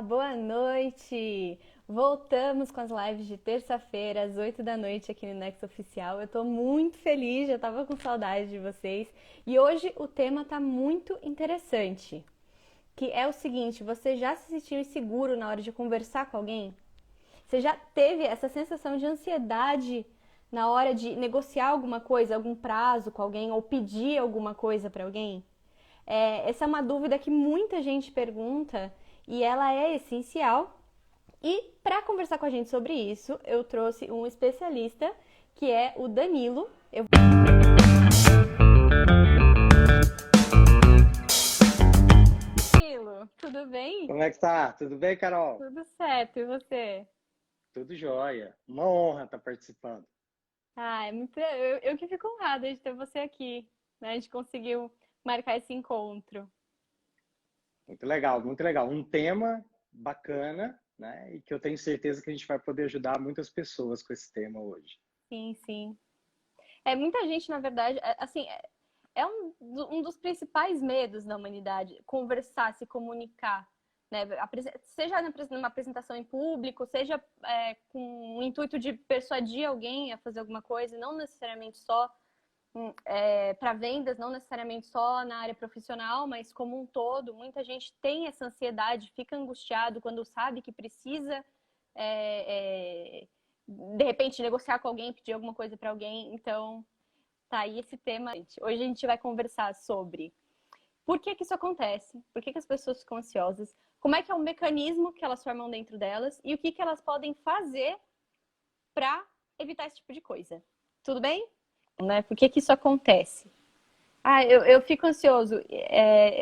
Boa noite! Voltamos com as lives de terça-feira, às 8 da noite aqui no Nexo Oficial. Eu tô muito feliz, já tava com saudade de vocês. E hoje o tema tá muito interessante, que é o seguinte: você já se sentiu inseguro na hora de conversar com alguém? Você já teve essa sensação de ansiedade na hora de negociar alguma coisa, algum prazo com alguém ou pedir alguma coisa para alguém? Essa é uma dúvida que muita gente pergunta e ela é essencial. E para conversar com a gente sobre isso, eu trouxe um especialista que é o Danilo. Danilo, tudo bem? Como é que tá? Tudo bem, Carol? Tudo certo, e você? Tudo jóia. Uma honra estar participando. É muito. Eu que fico honrada de ter você aqui, né? A gente conseguiu marcar esse encontro. Muito legal, muito legal. Um tema bacana, né? E que eu tenho certeza que a gente vai poder ajudar muitas pessoas com esse tema hoje. Sim, sim. Muita gente, na verdade, assim, é um dos principais medos da humanidade, conversar, se comunicar, né? Seja numa apresentação em público, seja com o intuito de persuadir alguém a fazer alguma coisa, não necessariamente só para vendas, não necessariamente só na área profissional, mas como um todo. Muita gente tem essa ansiedade, fica angustiado quando sabe que precisa, é, é, de repente, negociar com alguém, pedir alguma coisa para alguém. Então, tá aí esse tema. Hoje a gente vai conversar sobre por que que isso acontece, por que que as pessoas ficam ansiosas, como é que é o mecanismo que elas formam dentro delas e o que que elas podem fazer para evitar esse tipo de coisa. Tudo bem? Né? Por que que isso acontece? Eu fico ansioso.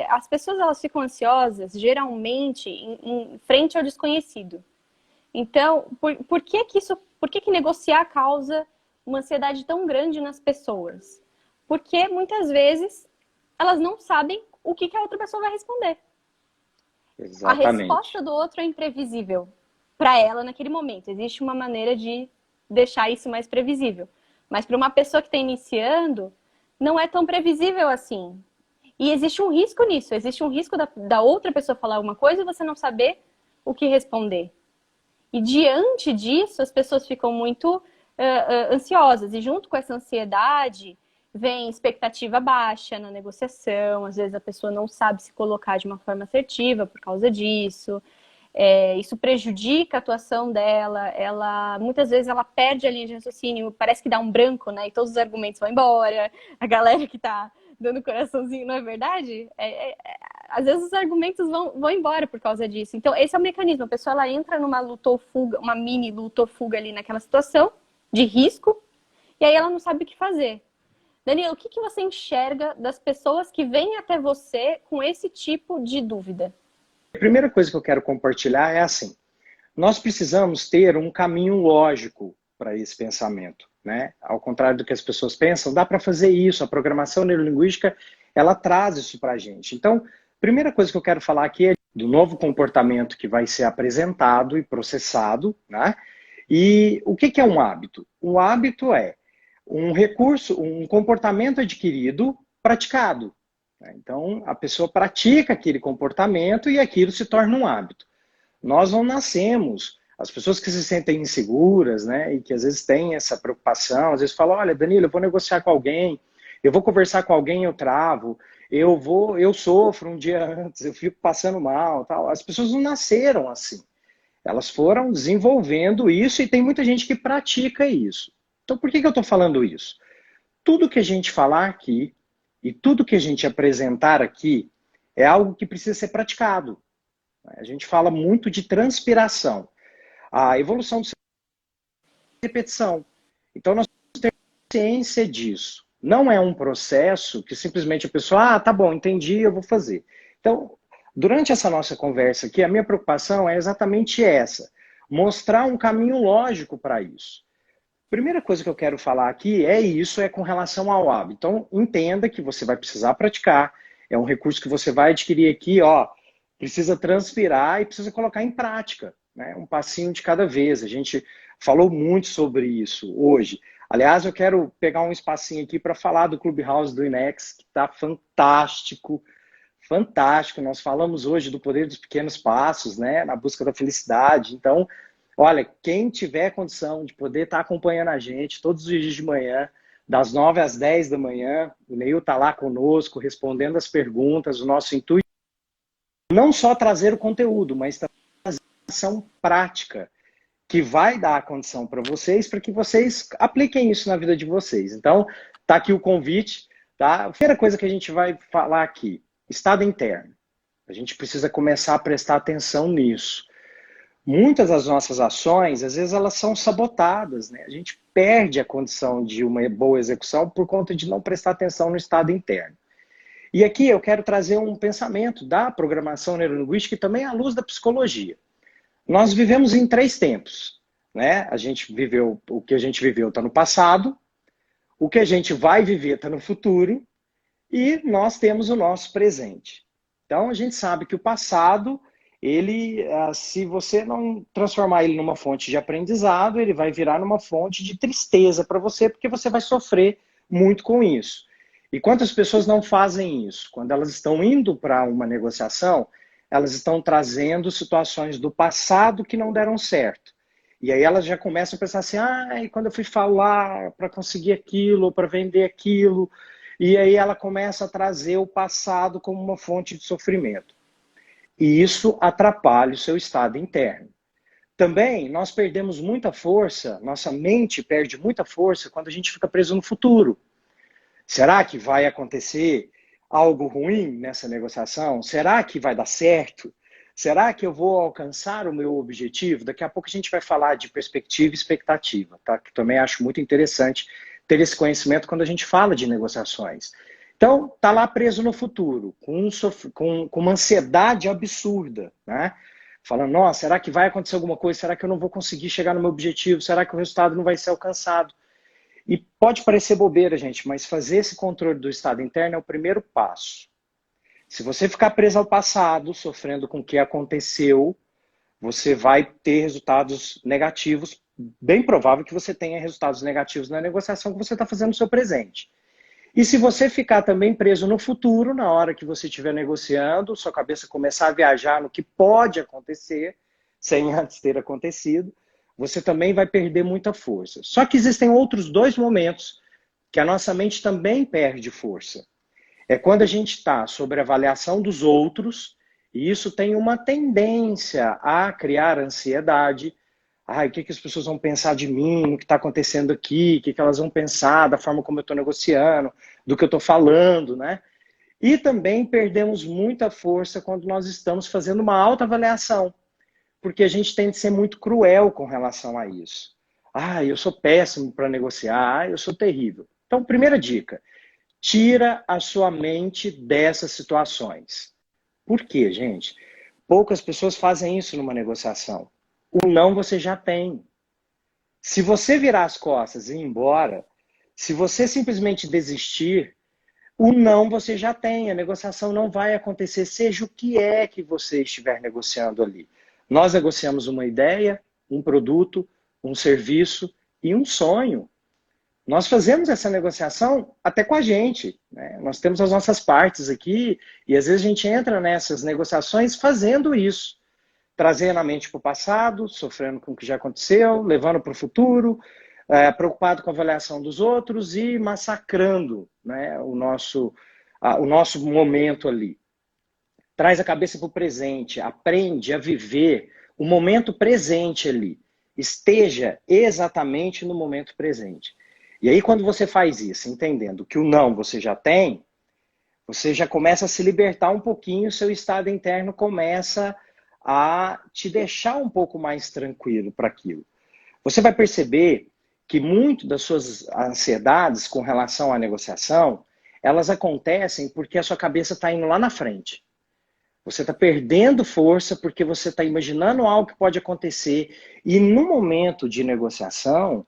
As pessoas elas ficam ansiosas geralmente em frente ao desconhecido. Então, por que que negociar causa uma ansiedade tão grande nas pessoas? Porque muitas vezes elas não sabem o que que a outra pessoa vai responder. A resposta Exatamente. do outro é imprevisível para ela naquele momento. Existe uma maneira de deixar isso mais previsível. Mas para uma pessoa que está iniciando, não é tão previsível assim. E existe um risco nisso. Existe um risco da outra pessoa falar alguma coisa e você não saber o que responder. E diante disso, as pessoas ficam muito ansiosas. E junto com essa ansiedade, vem expectativa baixa na negociação. Às vezes a pessoa não sabe se colocar de uma forma assertiva por causa disso. Isso prejudica a atuação dela. Muitas vezes ela perde a linha de raciocínio, parece que dá um branco, né? E todos os argumentos vão embora. A galera que tá dando coraçãozinho, não é verdade? Às vezes os argumentos vão embora por causa disso. Então, esse é o mecanismo. A pessoa ela entra numa luta ou fuga, uma mini luta ou fuga ali naquela situação de risco, e aí ela não sabe o que fazer. Danilo, o que que você enxerga das pessoas que vêm até você com esse tipo de dúvida? A primeira coisa que eu quero compartilhar é assim: nós precisamos ter um caminho lógico para esse pensamento, né? Ao contrário do que as pessoas pensam, dá para fazer isso. A programação neurolinguística, ela traz isso para a gente. Então, a primeira coisa que eu quero falar aqui é do novo comportamento que vai ser apresentado e processado, né? E o que é um hábito? Um hábito é um recurso, um comportamento adquirido, praticado. Então, a pessoa pratica aquele comportamento e aquilo se torna um hábito. Nós não nascemos. As pessoas que se sentem inseguras, né, e que às vezes têm essa preocupação, às vezes falam: olha, Danilo, eu vou negociar com alguém, eu vou conversar com alguém, eu travo, eu sofro um dia antes, eu fico passando mal, tal. As pessoas não nasceram assim. Elas foram desenvolvendo isso e tem muita gente que pratica isso. Então, por que eu estou falando isso? Tudo que a gente falar aqui e tudo que a gente apresentar aqui é algo que precisa ser praticado. A gente fala muito de transpiração. A evolução do cérebro é repetição. Então, nós temos ciência disso. Não é um processo que simplesmente a pessoa, tá bom, entendi, eu vou fazer. Então, durante essa nossa conversa aqui, a minha preocupação é exatamente essa: mostrar um caminho lógico para isso. Primeira coisa que eu quero falar aqui é com relação ao hábito. Então, entenda que você vai precisar praticar, é um recurso que você vai adquirir aqui, ó, precisa transpirar e precisa colocar em prática, né? Um passinho de cada vez. A gente falou muito sobre isso hoje. Aliás, eu quero pegar um espacinho aqui para falar do Clubhouse do Inex, que está fantástico, fantástico. Nós falamos hoje do poder dos pequenos passos, né, na busca da felicidade. Então, olha, quem tiver condição de poder estar acompanhando a gente todos os dias de manhã, das 9 às 10 da manhã, o Neil está lá conosco, respondendo as perguntas. O nosso intuito é não só trazer o conteúdo, mas também trazer ação prática, que vai dar a condição para que vocês apliquem isso na vida de vocês. Então, tá aqui o convite, tá? A primeira coisa que a gente vai falar aqui, estado interno. A gente precisa começar a prestar atenção nisso. Muitas das nossas ações, às vezes, elas são sabotadas, né? A gente perde a condição de uma boa execução por conta de não prestar atenção no estado interno. E aqui eu quero trazer um pensamento da programação neurolinguística e também à luz da psicologia. Nós vivemos em 3 tempos, né? A gente viveu, o que a gente viveu está no passado, o que a gente vai viver está no futuro e nós temos o nosso presente. Então a gente sabe que o passado, ele, se você não transformar ele numa fonte de aprendizado, ele vai virar numa fonte de tristeza para você, porque você vai sofrer muito com isso. E quantas pessoas não fazem isso? Quando elas estão indo para uma negociação, elas estão trazendo situações do passado que não deram certo. E aí elas já começam a pensar assim, e quando eu fui falar para conseguir aquilo, ou para vender aquilo, e aí ela começa a trazer o passado como uma fonte de sofrimento. E isso atrapalha o seu estado interno. Também nós perdemos muita força, nossa mente perde muita força quando a gente fica preso no futuro. Será que vai acontecer algo ruim nessa negociação? Será que vai dar certo? Será que eu vou alcançar o meu objetivo? Daqui a pouco a gente vai falar de perspectiva e expectativa, tá? Que também acho muito interessante ter esse conhecimento quando a gente fala de negociações. Então, tá lá preso no futuro, com uma ansiedade absurda, né? Falando, nossa, será que vai acontecer alguma coisa? Será que eu não vou conseguir chegar no meu objetivo? Será que o resultado não vai ser alcançado? E pode parecer bobeira, gente, mas fazer esse controle do estado interno é o primeiro passo. Se você ficar preso ao passado, sofrendo com o que aconteceu, você vai ter resultados negativos. Bem provável que você tenha resultados negativos na negociação que você está fazendo no seu presente. E se você ficar também preso no futuro, na hora que você estiver negociando, sua cabeça começar a viajar no que pode acontecer, sem antes ter acontecido, você também vai perder muita força. Só que existem outros 2 momentos que a nossa mente também perde força. É quando a gente está sobre a avaliação dos outros, e isso tem uma tendência a criar ansiedade. O que as pessoas vão pensar de mim, no que está acontecendo aqui, o que elas vão pensar da forma como eu estou negociando, do que eu estou falando, né? E também perdemos muita força quando nós estamos fazendo uma autoavaliação, porque a gente tem de ser muito cruel com relação a isso. Eu sou péssimo para negociar, eu sou terrível. Então, primeira dica, tira a sua mente dessas situações. Por quê, gente? Poucas pessoas fazem isso numa negociação. O não você já tem. Se você virar as costas e ir embora, se você simplesmente desistir, o não você já tem. A negociação não vai acontecer, seja o que é que você estiver negociando ali. Nós negociamos uma ideia, um produto, um serviço e um sonho. Nós fazemos essa negociação até com a gente, né? Nós temos as nossas partes aqui e às vezes a gente entra nessas negociações fazendo isso. Trazendo a mente para o passado, sofrendo com o que já aconteceu, levando para o futuro, preocupado com a avaliação dos outros e massacrando, né, o nosso momento ali. Traz a cabeça para o presente, aprende a viver o momento presente ali. Esteja exatamente no momento presente. E aí, quando você faz isso, entendendo que o não você já tem, você já começa a se libertar um pouquinho, o seu estado interno começa a te deixar um pouco mais tranquilo para aquilo. Você vai perceber que muito das suas ansiedades com relação à negociação, elas acontecem porque a sua cabeça está indo lá na frente. Você está perdendo força porque você está imaginando algo que pode acontecer. E no momento de negociação,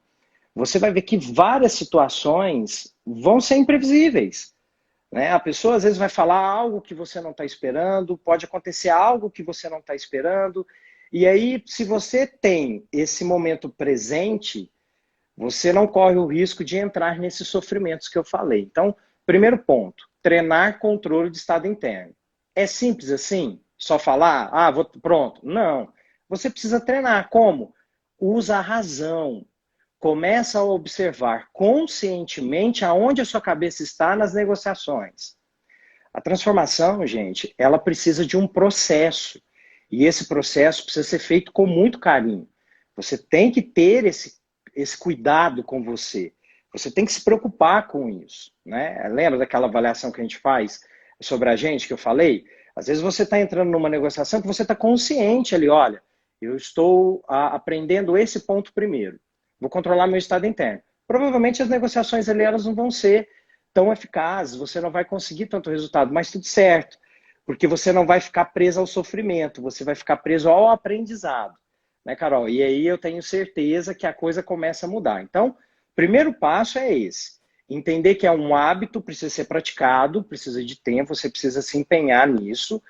você vai ver que várias situações vão ser imprevisíveis. Né? A pessoa às vezes vai falar algo que você não está esperando, pode acontecer algo que você não está esperando. E aí, se você tem esse momento presente, você não corre o risco de entrar nesses sofrimentos que eu falei. Então, primeiro ponto, treinar controle de estado interno. É simples assim? Só falar, pronto. Não. Você precisa treinar. Como? Usa a razão. Começa a observar conscientemente aonde a sua cabeça está nas negociações. A transformação, gente, ela precisa de um processo. E esse processo precisa ser feito com muito carinho. Você tem que ter esse cuidado com você. Você tem que se preocupar com isso. Né? Lembra daquela avaliação que a gente faz sobre a gente, que eu falei? Às vezes você está entrando numa negociação que você está consciente ali, olha, eu estou aprendendo esse ponto primeiro. Vou controlar meu estado interno. Provavelmente as negociações ali elas não vão ser tão eficazes, você não vai conseguir tanto resultado, mas tudo certo, porque você não vai ficar preso ao sofrimento, você vai ficar preso ao aprendizado, né, Carol? E aí eu tenho certeza que a coisa começa a mudar. Então, o primeiro passo é esse, entender que é um hábito, precisa ser praticado, precisa de tempo, você precisa se empenhar nisso,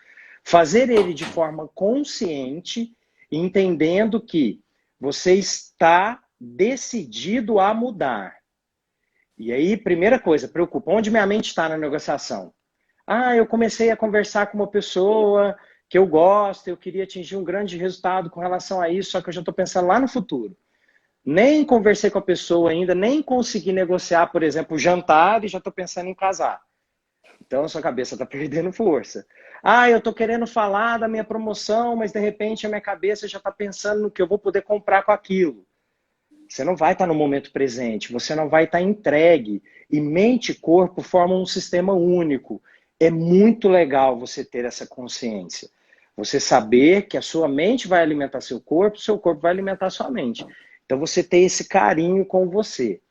fazer ele de forma consciente, entendendo que você está decidido a mudar. E aí, primeira coisa, preocupa, onde minha mente está na negociação? Eu comecei a conversar com uma pessoa que eu gosto, eu queria atingir um grande resultado com relação a isso, só que eu já estou pensando lá no futuro. Nem conversei com a pessoa ainda, nem consegui negociar, por exemplo, o jantar e já estou pensando em casar. Então, a sua cabeça está perdendo força. Eu estou querendo falar da minha promoção, mas de repente a minha cabeça já está pensando no que eu vou poder comprar com aquilo. Você não vai estar no momento presente, você não vai estar entregue. E mente e corpo formam um sistema único. É muito legal você ter essa consciência. Você saber que a sua mente vai alimentar seu corpo vai alimentar sua mente. Então você ter esse carinho com você.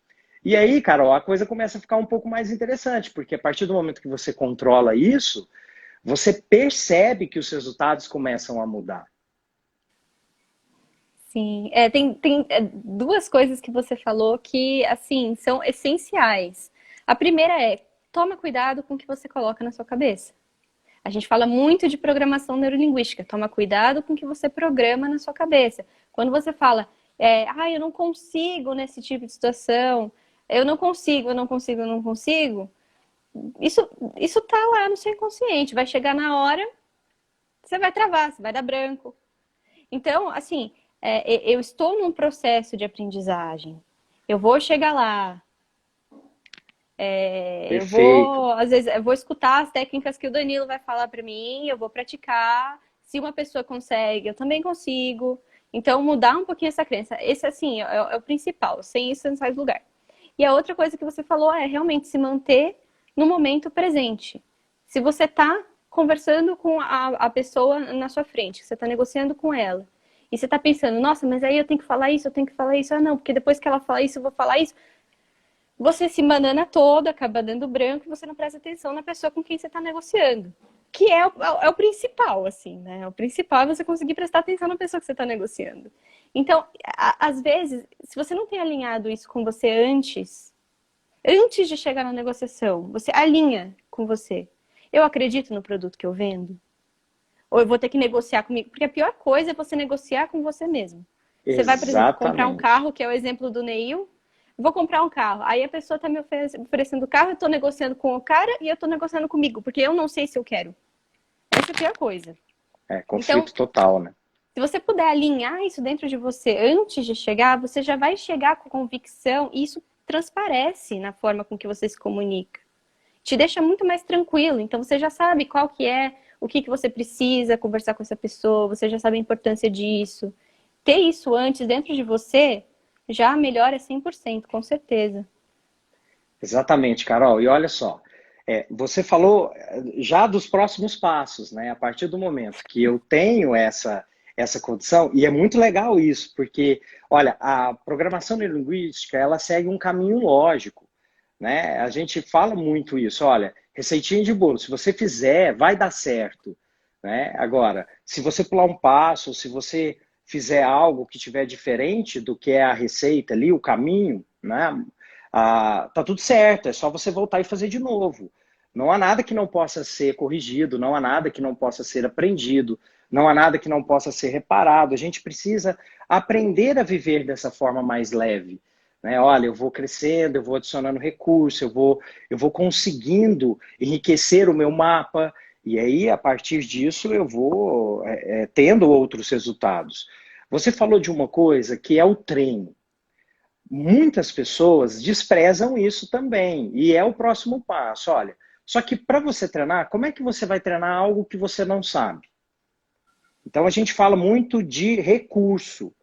E aí, Carol, a coisa começa a ficar um pouco mais interessante, porque a partir do momento que você controla isso, você percebe que os resultados começam a mudar. Sim, tem duas coisas que você falou que, assim, são essenciais. A primeira é, toma cuidado com o que você coloca na sua cabeça. A gente fala muito de programação neurolinguística, toma cuidado com o que você programa na sua cabeça. Quando você fala, eu não consigo nesse tipo de situação, eu não consigo, eu não consigo, eu não consigo, isso tá lá no seu inconsciente, vai chegar na hora, você vai travar, você vai dar branco. Então, assim, eu estou num processo de aprendizagem. Eu vou chegar lá. Perfeito. Às vezes, eu vou escutar as técnicas que o Danilo vai falar para mim, eu vou praticar. Se uma pessoa consegue, eu também consigo. Então, mudar um pouquinho essa crença. Esse, assim, é o principal. Sem isso, você não sai do lugar. E a outra coisa que você falou é realmente se manter no momento presente. Se você está conversando com a pessoa na sua frente, você está negociando com ela, e você tá pensando, nossa, mas aí eu tenho que falar isso, eu tenho que falar isso. Não, porque depois que ela falar isso, eu vou falar isso. Você se banana toda, acaba dando branco e você não presta atenção na pessoa com quem você tá negociando. Que é o principal, assim, né? O principal é você conseguir prestar atenção na pessoa que você tá negociando. Então, às vezes, se você não tem alinhado isso com você antes de chegar na negociação, você alinha com você. Eu acredito no produto que eu vendo? Ou eu vou ter que negociar comigo? Porque a pior coisa é você negociar com você mesmo. Você vai, por exemplo, comprar um Exatamente. carro, que é o exemplo do Neil. Vou comprar um carro. Aí a pessoa está me oferecendo o carro, eu estou negociando com o cara e eu estou negociando comigo, porque eu não sei se eu quero. Essa é a pior coisa. Então, Conflito total, né? se você puder alinhar isso dentro de você antes de chegar, você já vai chegar com convicção e isso transparece na forma com que você se comunica. Te deixa muito mais tranquilo. Então, você já sabe qual que é, o que você precisa conversar com essa pessoa, você já sabe a importância disso. Ter isso antes dentro de você já melhora 100%, com certeza. Exatamente, Carol. E olha só, você falou já dos próximos passos, né? A partir do momento que eu tenho essa condição, e é muito legal isso, porque, olha, a programação neurolinguística, ela segue um caminho lógico, né? A gente fala muito isso, olha, receitinha de bolo, se você fizer, vai dar certo, né? Agora, se você pular um passo, se você fizer algo que tiver diferente do que é a receita ali, o caminho, né? Tá tudo certo, é só você voltar e fazer de novo. Não há nada que não possa ser corrigido, não há nada que não possa ser aprendido, não há nada que não possa ser reparado. A gente precisa aprender a viver dessa forma mais leve. Né? Olha, eu vou crescendo, eu vou adicionando recurso, eu vou conseguindo enriquecer o meu mapa, E aí, a partir disso, eu vou tendo outros resultados. Você falou de uma coisa que é o treino. Muitas pessoas desprezam isso também, e é o próximo passo. Olha, só que para você treinar, como é que você vai treinar algo que você não sabe? Então a gente fala muito de recurso.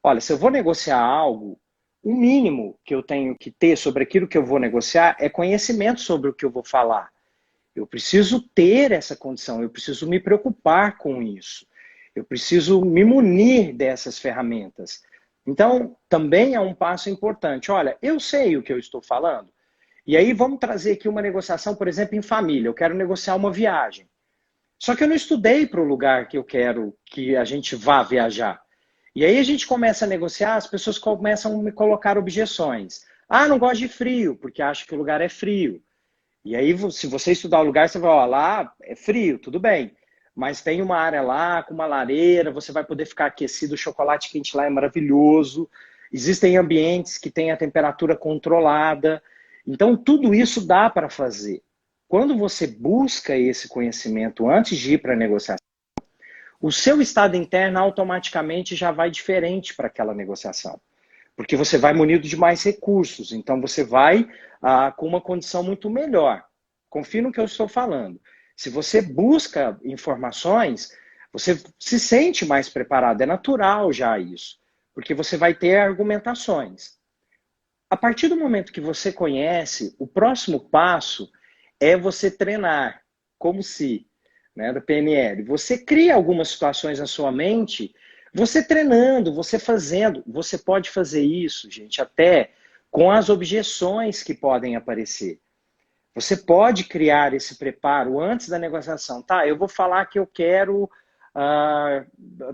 Olha, se eu vou negociar algo, o mínimo que eu tenho que ter sobre aquilo que eu vou negociar é conhecimento sobre o que eu vou falar. Eu preciso ter essa condição, eu preciso me preocupar com isso. Eu preciso me munir dessas ferramentas. Então, também é um passo importante. Olha, eu sei o que eu estou falando. E aí vamos trazer aqui uma negociação, por exemplo, em família. Eu quero negociar uma viagem. Só que eu não estudei para o lugar que eu quero que a gente vá viajar. E aí a gente começa a negociar, as pessoas começam a me colocar objeções. Ah, não gosto de frio, porque acho que o lugar é frio. E aí, se você estudar o lugar, você vai, ó, lá é frio, tudo bem. Mas tem uma área lá com uma lareira, você vai poder ficar aquecido, o chocolate quente lá é maravilhoso. Existem ambientes que têm a temperatura controlada. Então, tudo isso dá para fazer. Quando você busca esse conhecimento antes de ir para a negociação, o seu estado interno automaticamente já vai diferente para aquela negociação. Porque você vai munido de mais recursos, então você vai com uma condição muito melhor. Confie no que eu estou falando. Se você busca informações, você se sente mais preparado. É natural já isso, porque você vai ter argumentações. A partir do momento que você conhece, o próximo passo é você treinar, como se, né, do PNL. Você cria algumas situações na sua mente, você treinando, você fazendo. Você pode fazer isso, gente, até com as objeções que podem aparecer. Você pode criar esse preparo antes da negociação. Tá, eu vou falar que eu quero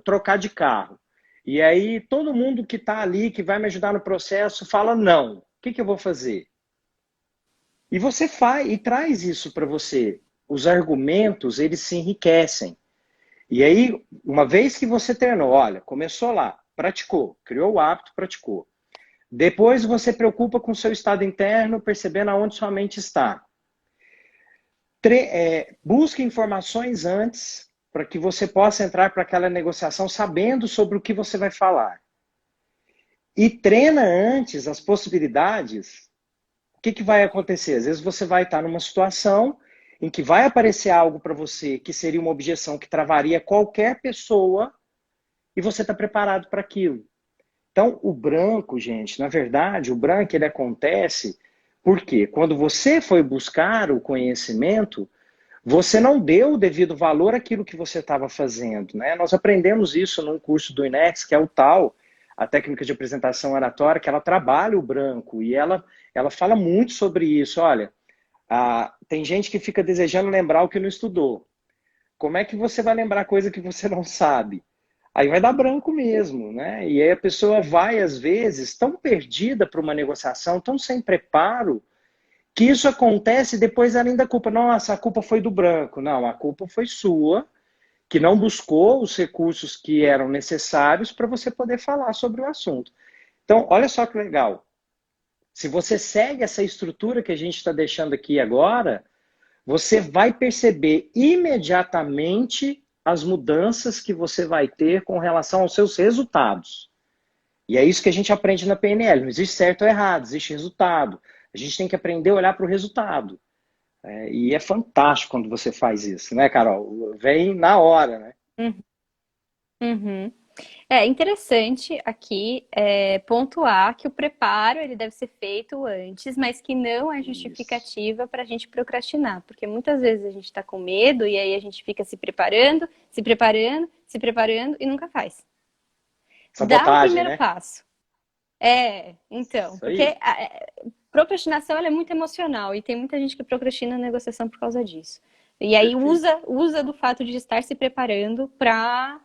trocar de carro. E aí todo mundo que está ali, que vai me ajudar no processo, fala não. O que eu vou fazer? E você faz e traz isso para você. Os argumentos, eles se enriquecem. E aí, uma vez que você treinou, olha, começou lá, praticou, criou o hábito, praticou. Depois você preocupa com o seu estado interno, percebendo aonde sua mente está. Busque informações antes para que você possa entrar para aquela negociação sabendo sobre o que você vai falar. E treina antes as possibilidades. O que vai acontecer? Às vezes você vai estar numa situação em que vai aparecer algo para você que seria uma objeção que travaria qualquer pessoa e você está preparado para aquilo. Então, o branco, gente, na verdade, o branco ele acontece porque quando você foi buscar o conhecimento, você não deu o devido valor àquilo que você estava fazendo, né? Nós aprendemos isso num curso do INEX, que é o tal, a técnica de apresentação oratória, que ela trabalha o branco e ela fala muito sobre isso. Olha, tem gente que fica desejando lembrar o que não estudou. Como é que você vai lembrar coisa que você não sabe? Aí vai dar branco mesmo, né? E aí a pessoa vai, às vezes, tão perdida para uma negociação, tão sem preparo, que isso acontece e depois ela ainda culpa. Nossa, a culpa foi do branco. Não, a culpa foi sua, que não buscou os recursos que eram necessários para você poder falar sobre o assunto. Então, olha só que legal. Se você segue essa estrutura que a gente está deixando aqui agora, você vai perceber imediatamente as mudanças que você vai ter com relação aos seus resultados. E é isso que a gente aprende na PNL. Não existe certo ou errado, existe resultado. A gente tem que aprender a olhar para o resultado. E é fantástico quando você faz isso, né, Carol? Vem na hora, né? Uhum. É interessante aqui pontuar que o preparo ele deve ser feito antes, mas que não é Isso. justificativa para a gente procrastinar, porque muitas vezes a gente está com medo e aí a gente fica se preparando, se preparando, se preparando e nunca faz. Dá o Sabotagem, primeiro né? passo. Então, Isso porque aí. a procrastinação ela é muito emocional e tem muita gente que procrastina na negociação por causa disso. E aí Perfeito. usa do fato de estar se preparando para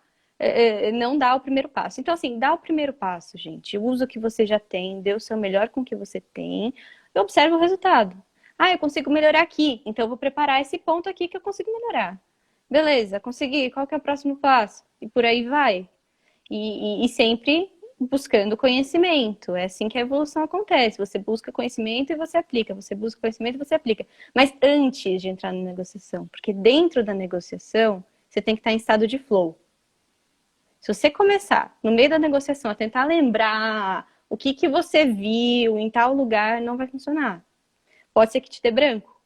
não dar o primeiro passo. Então, assim, dá o primeiro passo, gente. Usa o que você já tem, dê o seu melhor com o que você tem e observe o resultado. Ah, eu consigo melhorar aqui, então eu vou preparar esse ponto aqui que eu consigo melhorar. Beleza, consegui. Qual que é o próximo passo? E por aí vai. E sempre buscando conhecimento. É assim que a evolução acontece. Você busca conhecimento e você aplica. Você busca conhecimento e você aplica. Mas antes de entrar na negociação, porque dentro da negociação, você tem que estar em estado de flow. Se você começar, no meio da negociação, a tentar lembrar o que, que você viu em tal lugar, não vai funcionar. Pode ser que te dê branco.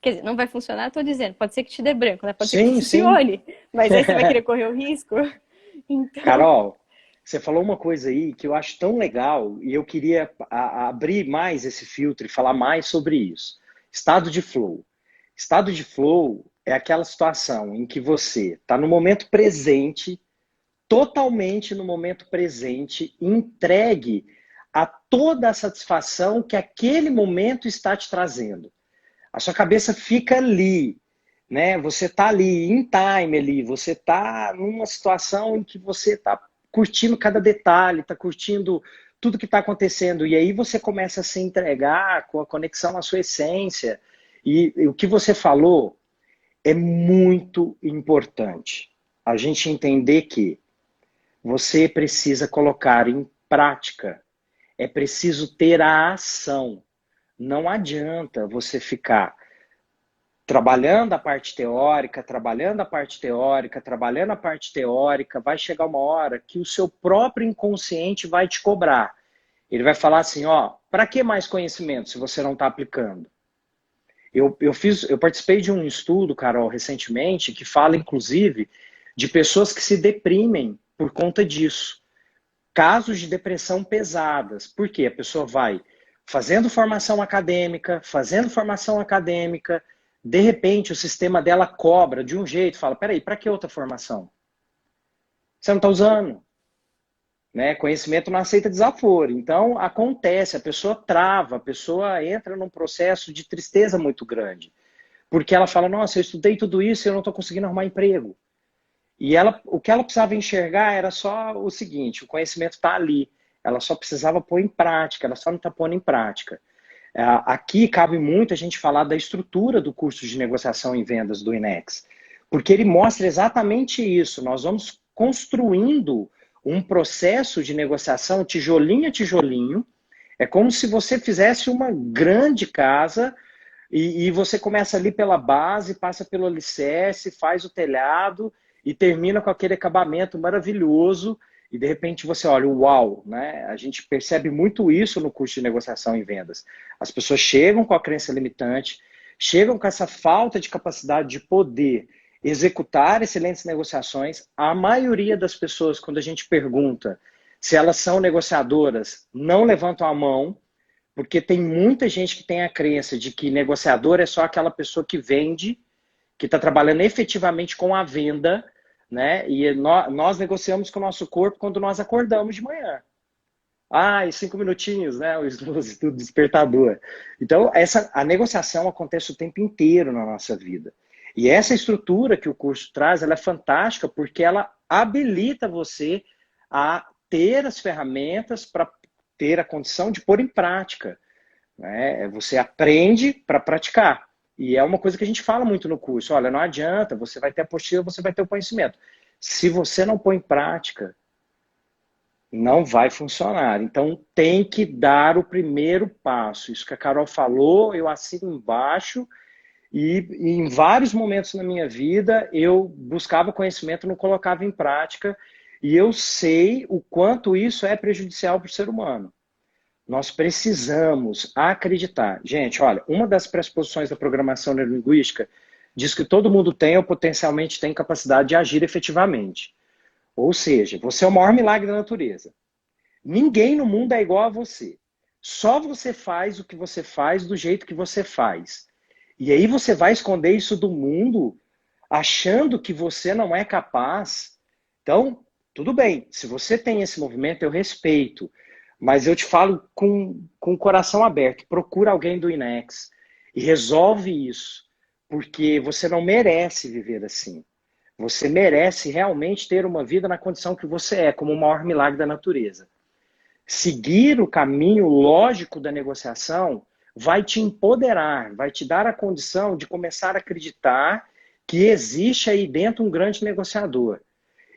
Quer dizer, não vai funcionar, estou dizendo. Pode ser que te dê branco, né? Pode ser que Sim, sim. funcione. Mas aí você vai querer correr o risco. Então, Carol, você falou uma coisa aí que eu acho tão legal e eu queria abrir mais esse filtro e falar mais sobre isso. Estado de flow. Estado de flow é aquela situação em que você está no momento presente, totalmente no momento presente, entregue a toda a satisfação que aquele momento está te trazendo. A sua cabeça fica ali, né? Você está ali, em time ali, você está numa situação em que você está curtindo cada detalhe, está curtindo tudo que está acontecendo. E aí você começa a se entregar com a conexão à sua essência. E o que você falou é muito importante. A gente entender que você precisa colocar em prática. É preciso ter a ação. Não adianta você ficar trabalhando a parte teórica, trabalhando a parte teórica, trabalhando a parte teórica, vai chegar uma hora que o seu próprio inconsciente vai te cobrar. Ele vai falar assim, ó, para que mais conhecimento se você não está aplicando? Eu participei de um estudo, Carol, recentemente, que fala, inclusive, de pessoas que se deprimem por conta disso. Casos de depressão pesadas. Por quê? A pessoa vai fazendo formação acadêmica, de repente o sistema dela cobra de um jeito, fala, peraí, para que outra formação? Você não está usando. Né? Conhecimento não aceita desaforo. Então, acontece, a pessoa trava, a pessoa entra num processo de tristeza muito grande. Porque ela fala, nossa, eu estudei tudo isso e eu não estou conseguindo arrumar emprego. E ela, o que ela precisava enxergar era só o seguinte, o conhecimento está ali. Ela só precisava pôr em prática, ela só não está pondo em prática. Aqui cabe muito a gente falar da estrutura do curso de negociação e vendas do INEX, porque ele mostra exatamente isso. Nós vamos construindo um processo de negociação tijolinho a tijolinho. É como se você fizesse uma grande casa e você começa ali pela base, passa pelo alicerce, faz o telhado e termina com aquele acabamento maravilhoso. E de repente você olha, uau, né? A gente percebe muito isso no curso de negociação e vendas. As pessoas chegam com a crença limitante, chegam com essa falta de capacidade de poder executar excelentes negociações. A maioria das pessoas, quando a gente pergunta se elas são negociadoras, não levantam a mão, porque tem muita gente que tem a crença de que negociador é só aquela pessoa que vende, que está trabalhando efetivamente com a venda, né? E nós negociamos com o nosso corpo quando nós acordamos de manhã. Ah, e 5 minutinhos, né? O estudo despertador. Então, a negociação acontece o tempo inteiro na nossa vida. E essa estrutura que o curso traz, ela é fantástica porque ela habilita você a ter as ferramentas para ter a condição de pôr em prática. Né? Você aprende para praticar. E é uma coisa que a gente fala muito no curso. Olha, não adianta, você vai ter a apostila, você vai ter o conhecimento. Se você não põe em prática, não vai funcionar. Então, tem que dar o primeiro passo. Isso que a Carol falou, eu assino embaixo. E em vários momentos na minha vida, eu buscava conhecimento, não colocava em prática. E eu sei o quanto isso é prejudicial para o ser humano. Nós precisamos acreditar. Gente, olha, uma das pressuposições da programação neurolinguística diz que todo mundo tem ou potencialmente tem capacidade de agir efetivamente. Ou seja, você é o maior milagre da natureza. Ninguém no mundo é igual a você. Só você faz o que você faz do jeito que você faz. E aí você vai esconder isso do mundo achando que você não é capaz. Então, tudo bem. Se você tem esse movimento, eu respeito. Mas eu te falo com o coração aberto. Procura alguém do INEX e resolve isso. Porque você não merece viver assim. Você merece realmente ter uma vida na condição que você é, como o maior milagre da natureza. Seguir o caminho lógico da negociação vai te empoderar, vai te dar a condição de começar a acreditar que existe aí dentro um grande negociador.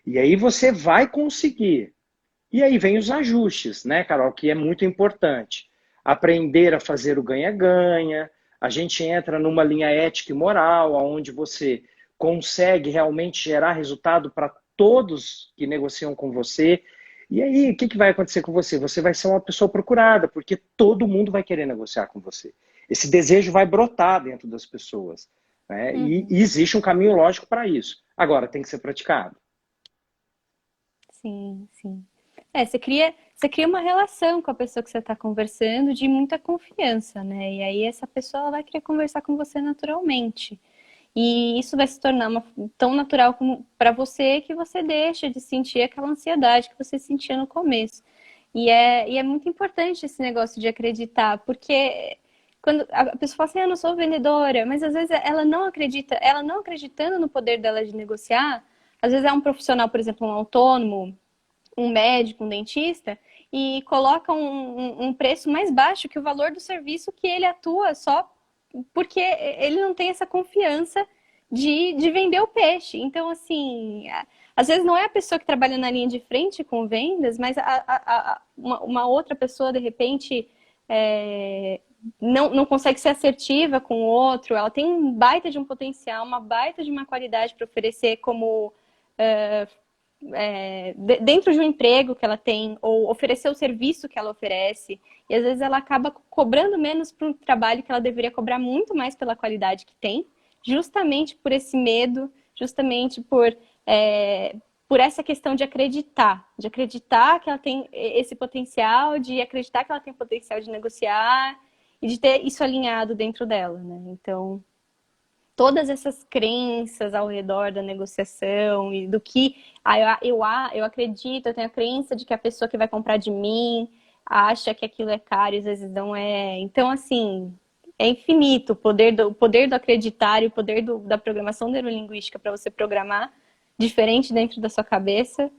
E aí você vai conseguir. E aí vem os ajustes, né, Carol, que é muito importante. Aprender a fazer o ganha-ganha, a gente entra numa linha ética e moral, onde você consegue realmente gerar resultado para todos que negociam com você. E aí, o que vai acontecer com você? Você vai ser uma pessoa procurada, porque todo mundo vai querer negociar com você. Esse desejo vai brotar dentro das pessoas, né? E existe um caminho lógico para isso. Agora, tem que ser praticado. Sim, sim. Você cria uma relação com a pessoa que você está conversando de muita confiança, né? E aí essa pessoa ela vai querer conversar com você naturalmente. E isso vai se tornar tão natural para você que você deixa de sentir aquela ansiedade que você sentia no começo. E é muito importante esse negócio de acreditar, porque quando a pessoa fala assim, eu não sou vendedora, mas às vezes ela não acredita, ela não acreditando no poder dela de negociar, às vezes é um profissional, por exemplo, um autônomo, um médico, um dentista, e coloca um preço mais baixo que o valor do serviço que ele atua só porque ele não tem essa confiança de vender o peixe. Então, assim, às vezes não é a pessoa que trabalha na linha de frente com vendas, mas uma outra pessoa, de repente, não consegue ser assertiva com o outro, ela tem um baita de um potencial, uma baita de uma qualidade para oferecer como dentro de um emprego que ela tem, ou oferecer o serviço que ela oferece, e às vezes ela acaba cobrando menos para um trabalho que ela deveria cobrar muito mais pela qualidade que tem, justamente por esse medo, justamente por essa questão de acreditar que ela tem esse potencial, de acreditar que ela tem potencial de negociar e de ter isso alinhado dentro dela, né? Então, todas essas crenças ao redor da negociação e do que eu acredito, eu tenho a crença de que a pessoa que vai comprar de mim acha que aquilo é caro e às vezes não é. Então, assim, é infinito o poder do acreditar e o poder da programação neurolinguística para você programar diferente dentro da sua cabeça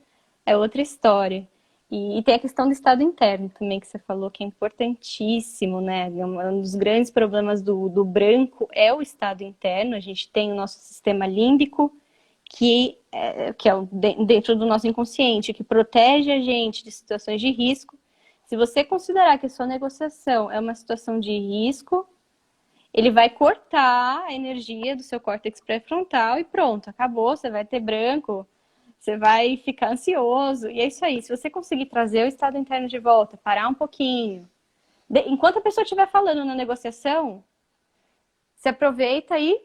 é outra história. E tem a questão do estado interno também, que você falou, que é importantíssimo, né? Um dos grandes problemas do branco é o estado interno. A gente tem o nosso sistema límbico, que é dentro do nosso inconsciente, que protege a gente de situações de risco. Se você considerar que a sua negociação é uma situação de risco, ele vai cortar a energia do seu córtex pré-frontal e pronto, acabou, você vai ter branco, você vai ficar ansioso. E é isso aí, se você conseguir trazer o estado interno de volta, parar um pouquinho. Enquanto a pessoa estiver falando na negociação, se aproveita e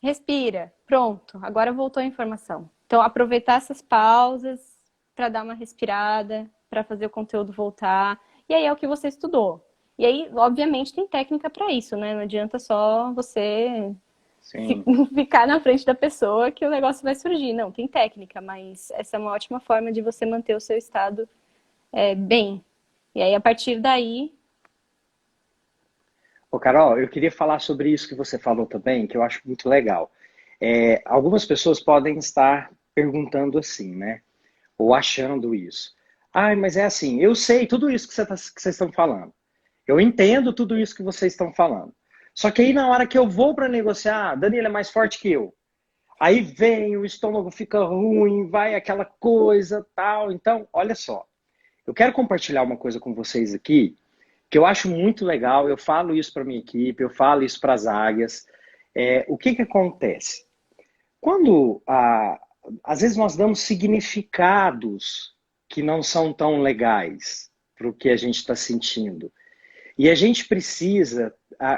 respira. Pronto, agora voltou a informação. Então, aproveitar essas pausas para dar uma respirada, para fazer o conteúdo voltar. E aí é o que você estudou. E aí, obviamente, tem técnica para isso, né? Não adianta só você Sim. ficar na frente da pessoa que o negócio vai surgir. Não, tem técnica, mas essa é uma ótima forma de você manter o seu estado bem. E aí, a partir daí... Ô, Carol, eu queria falar sobre isso que você falou também, que eu acho muito legal. Algumas pessoas podem estar perguntando assim, né? Ou achando isso. Ah, mas é assim, eu sei tudo isso que vocês estão falando. Eu entendo tudo isso que vocês estão falando. Só que aí na hora que eu vou para negociar, Danilo é mais forte que eu. Aí vem, o estômago fica ruim, vai aquela coisa, tal. Então, olha só. Eu quero compartilhar uma coisa com vocês aqui, que eu acho muito legal. Eu falo isso para minha equipe, eu falo isso para as águias. O que acontece? Quando, às vezes, nós damos significados que não são tão legais para o que a gente está sentindo. E a gente precisa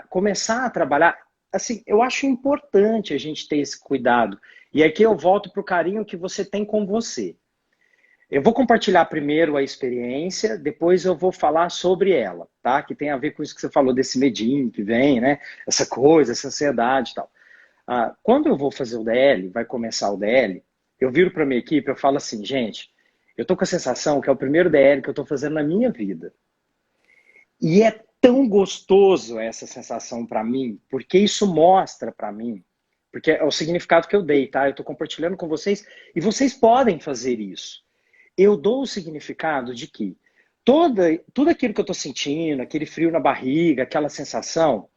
começar a trabalhar. Assim, eu acho importante a gente ter esse cuidado. E aqui eu volto para o carinho que você tem com você. Eu vou compartilhar primeiro a experiência, depois eu vou falar sobre ela, tá? Que tem a ver com isso que você falou, desse medinho que vem, né? Essa coisa, essa ansiedade e tal. Quando eu vou fazer o DL, vai começar o DL, eu viro para minha equipe, eu falo assim, gente, eu tô com a sensação que é o primeiro DL que eu tô fazendo na minha vida. E é tão gostoso essa sensação para mim, porque isso mostra para mim, porque é o significado que eu dei, tá? Eu tô compartilhando com vocês e vocês podem fazer isso. Eu dou o significado de que tudo aquilo que eu tô sentindo, aquele frio na barriga, aquela sensação,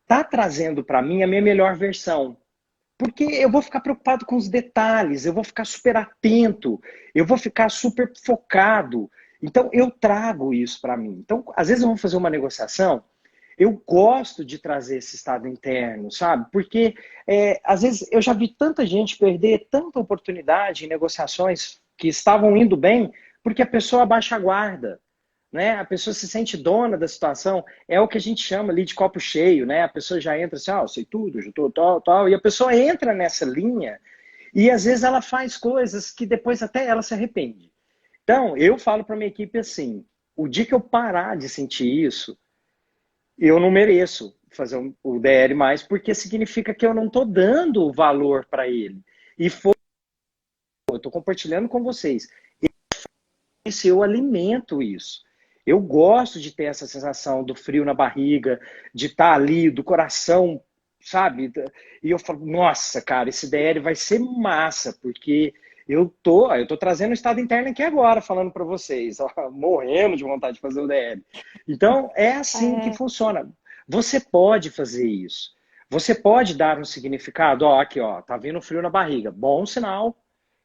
tá trazendo para mim a minha melhor versão. Porque eu vou ficar preocupado com os detalhes, eu vou ficar super atento, eu vou ficar super focado. Então, eu trago isso para mim. Então, às vezes, vamos fazer uma negociação. Eu gosto de trazer esse estado interno, sabe? Porque, às vezes, eu já vi tanta gente perder tanta oportunidade em negociações que estavam indo bem, porque a pessoa abaixa a guarda, né? A pessoa se sente dona da situação, é o que a gente chama ali de copo cheio, né? A pessoa já entra assim, eu sei tudo, já tô tal, tal, e a pessoa entra nessa linha e às vezes ela faz coisas que depois até ela se arrepende. Então, eu falo para minha equipe assim, o dia que eu parar de sentir isso, eu não mereço fazer o DR mais, porque significa que eu não estou dando o valor para ele. E foi, eu estou compartilhando com vocês. Se eu alimento isso. Eu gosto de ter essa sensação do frio na barriga, de estar ali, do coração, sabe? E eu falo, nossa, cara, esse DR vai ser massa, porque eu tô trazendo o estado interno aqui agora, falando para vocês, ó, morrendo de vontade de fazer o DR. Então, é assim que É, funciona. Você pode fazer isso. Você pode dar um significado, ó, aqui, ó, tá vindo frio na barriga. Bom sinal,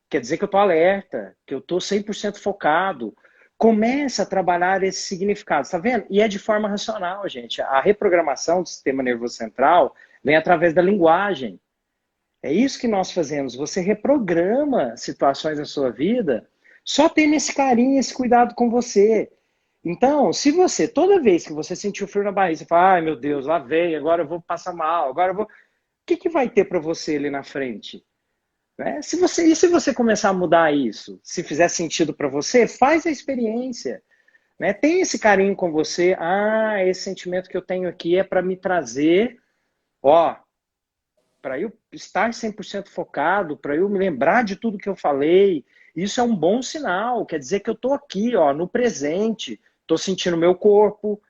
quer dizer que eu estou alerta, que eu estou 100% focado. Começa a trabalhar esse significado, está vendo? E é de forma racional, gente. A reprogramação do sistema nervoso central vem através da linguagem. É isso que nós fazemos. Você reprograma situações na sua vida só tendo esse carinho, esse cuidado com você. Então, se você, toda vez que você sentiu frio na barriga, você fala, ai meu Deus, lá vem, agora eu vou passar mal, agora eu vou. O que, que vai ter para você ali na frente? Né? E se você começar a mudar isso, se fizer sentido para você, faz a experiência. Né? Tem esse carinho com você. Ah, esse sentimento que eu tenho aqui é para me trazer, ó, para eu estar 100% focado, para eu me lembrar de tudo que eu falei. Isso é um bom sinal, quer dizer que eu estou aqui, ó, no presente, estou sentindo meu corpo.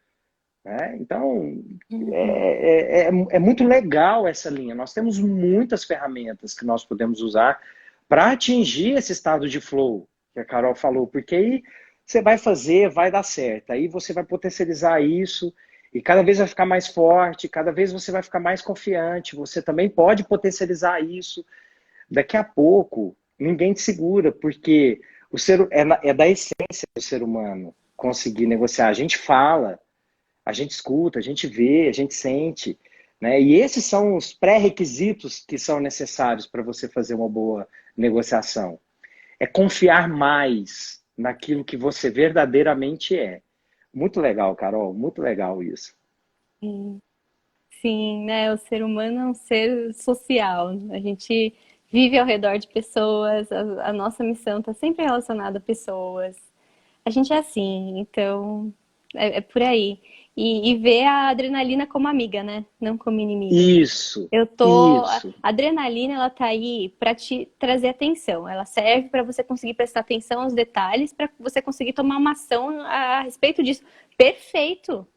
Né? Então, uhum. é muito legal essa linha. Nós temos muitas ferramentas que nós podemos usar para atingir esse estado de flow que a Carol falou, porque aí você vai fazer, vai dar certo. Aí você vai potencializar isso e cada vez vai ficar mais forte, cada vez você vai ficar mais confiante. Você também pode potencializar isso. Daqui a pouco, ninguém te segura, porque é da essência do ser humano conseguir negociar. A gente fala, a gente escuta, a gente vê, a gente sente, né? E esses são os pré-requisitos que são necessários para você fazer uma boa negociação. É confiar mais naquilo que você verdadeiramente é. Muito legal, Carol, muito legal isso. Sim, sim, né? O ser humano é um ser social. A gente vive ao redor de pessoas, a nossa missão está sempre relacionada a pessoas. A gente é assim, então é por aí. E ver a adrenalina como amiga, né? Não como inimiga. Isso, Eu tô. A isso. adrenalina, ela tá aí para te trazer atenção. Ela serve para você conseguir prestar atenção aos detalhes, para você conseguir tomar uma ação a respeito disso. Perfeito!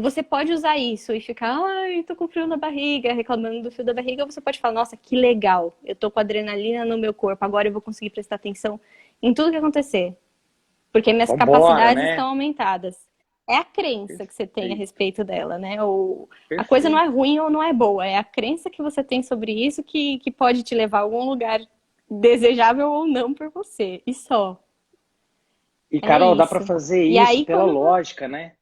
Você pode usar isso e ficar, ai, tô com frio na barriga, reclamando do frio da barriga, ou você pode falar, nossa, que legal, eu tô com adrenalina no meu corpo, agora eu vou conseguir prestar atenção em tudo que acontecer, porque minhas Vambora, capacidades né? estão aumentadas. É a crença que você tem a Perfeito, respeito dela, né? Ou a coisa não é perfeito. ruim ou não é boa, é a crença que você tem sobre isso que pode te levar a algum lugar desejável ou não por você. E só. E, É Carol, dá para isso. fazer E isso aí, pela quando. lógica, né?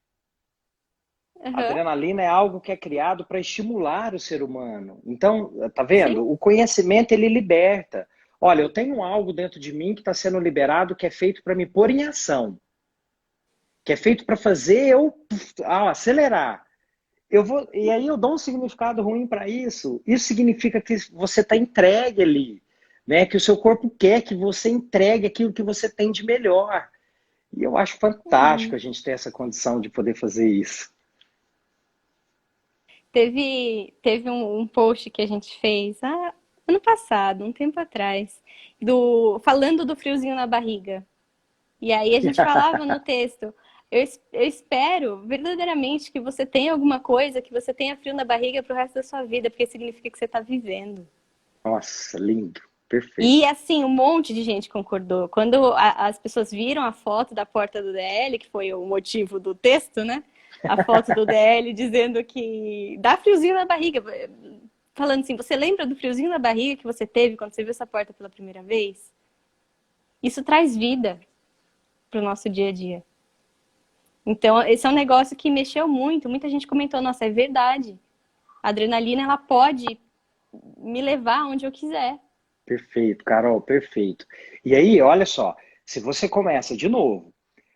A Aham, adrenalina é algo que é criado para estimular o ser humano. Então, tá sim. vendo? O conhecimento ele liberta. Olha, eu tenho algo dentro de mim que está sendo liberado que é feito para me pôr em ação, que é feito para fazer eu acelerar. E aí eu dou um significado ruim para isso. Isso significa que você está entregue ali, né? Que o seu corpo quer que você entregue aquilo que você tem de melhor. E eu acho fantástico a Uhum. gente ter essa condição de poder fazer isso. Teve um post que a gente fez ano passado, um tempo atrás, falando do friozinho na barriga. E aí a gente falava no texto, eu espero verdadeiramente que você tenha alguma coisa, que você tenha frio na barriga pro resto da sua vida, porque significa que você está vivendo. Nossa, lindo, E perfeito. assim, um monte de gente concordou. Quando as pessoas viram a foto da porta do DL, que foi o motivo do texto, né? A foto do DL dizendo que dá friozinho na barriga. falando assim, você lembra do friozinho na barriga que você teve quando você viu essa porta pela primeira vez? Isso traz vida pro nosso dia a dia. Então, esse é um negócio que mexeu muito. Muita gente comentou, nossa, é verdade. A adrenalina, ela pode me levar onde eu quiser. Perfeito, Carol, perfeito. E aí, olha só, se você começa de novo,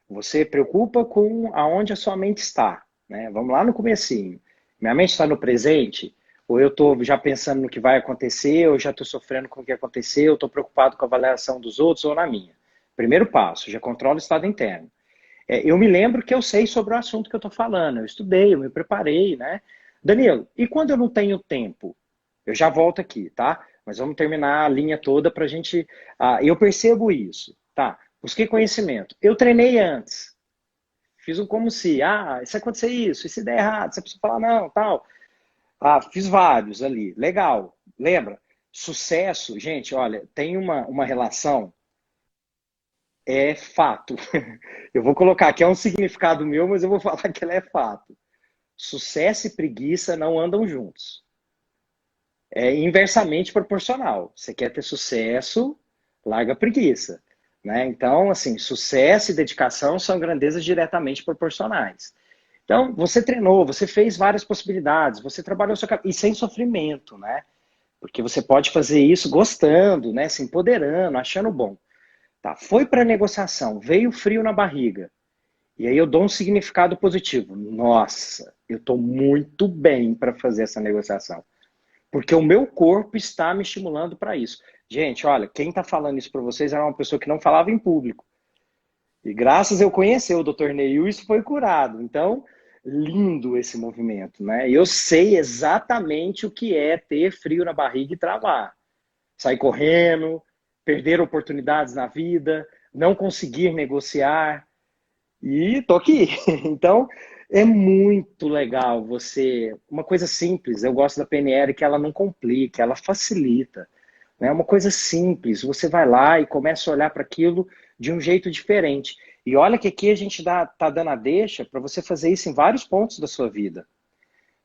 você preocupa com aonde a sua mente está, né? Vamos lá no comecinho. Minha mente está no presente, ou eu estou já pensando no que vai acontecer, ou já estou sofrendo com o que aconteceu, estou preocupado com a avaliação dos outros ou na minha. Primeiro passo, já controla o estado interno. Eu me lembro que eu sei sobre o assunto que eu estou falando, eu estudei, eu me preparei, né? Danilo, e quando eu não tenho tempo? Eu já volto aqui, tá? Mas vamos terminar a linha toda para a gente. Eu percebo isso, tá? Busquei conhecimento. Eu treinei antes. Fiz um como se, se acontecer isso, e se der errado, você precisa falar não, tal. Fiz vários ali. Legal. Lembra? Sucesso, gente, olha, tem uma relação, é fato. Eu vou colocar aqui, é um significado meu, mas eu vou falar que ela é fato. Sucesso e preguiça não andam juntos. É inversamente proporcional. Você quer ter sucesso, larga a preguiça. Né? Então, assim, sucesso e dedicação são grandezas diretamente proporcionais. Então, você treinou, você fez várias possibilidades, você trabalhou seu e sem sofrimento, né? Porque você pode fazer isso gostando, né? Se empoderando, achando bom. Tá, foi para a negociação, veio frio na barriga. E aí eu dou um significado positivo. Nossa, eu estou muito bem para fazer essa negociação. Porque o meu corpo está me estimulando para isso. Gente, olha, quem está falando isso para vocês era uma pessoa que não falava em público. E graças a eu conhecer o Dr. Neil, isso foi curado. Então, lindo esse movimento, né? Eu sei exatamente o que é ter frio na barriga e travar. Sair correndo, perder oportunidades na vida, não conseguir negociar. E tô aqui. Então, é muito legal você. Uma coisa simples, eu gosto da PNL que ela não complica, ela facilita. É uma coisa simples, você vai lá e começa a olhar para aquilo de um jeito diferente. E olha que aqui a gente tá dando a deixa para você fazer isso em vários pontos da sua vida.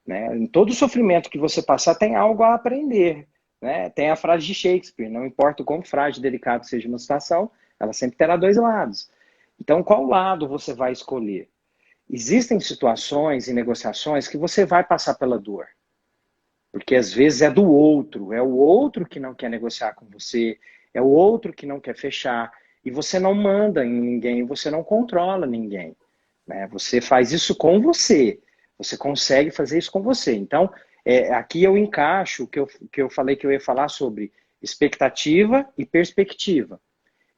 Né? Em todo sofrimento que você passar, tem algo a aprender. Né? Tem a frase de Shakespeare: não importa o quão frágil e delicado seja uma situação, ela sempre terá dois lados. Então, qual lado você vai escolher? Existem situações e negociações que você vai passar pela dor. Porque às vezes é do outro, é o outro que não quer negociar com você, é o outro que não quer fechar, e você não manda em ninguém, você não controla ninguém. Né? Você faz isso com você, você consegue fazer isso com você. Então, aqui eu encaixo o que eu falei que eu ia falar sobre expectativa e perspectiva.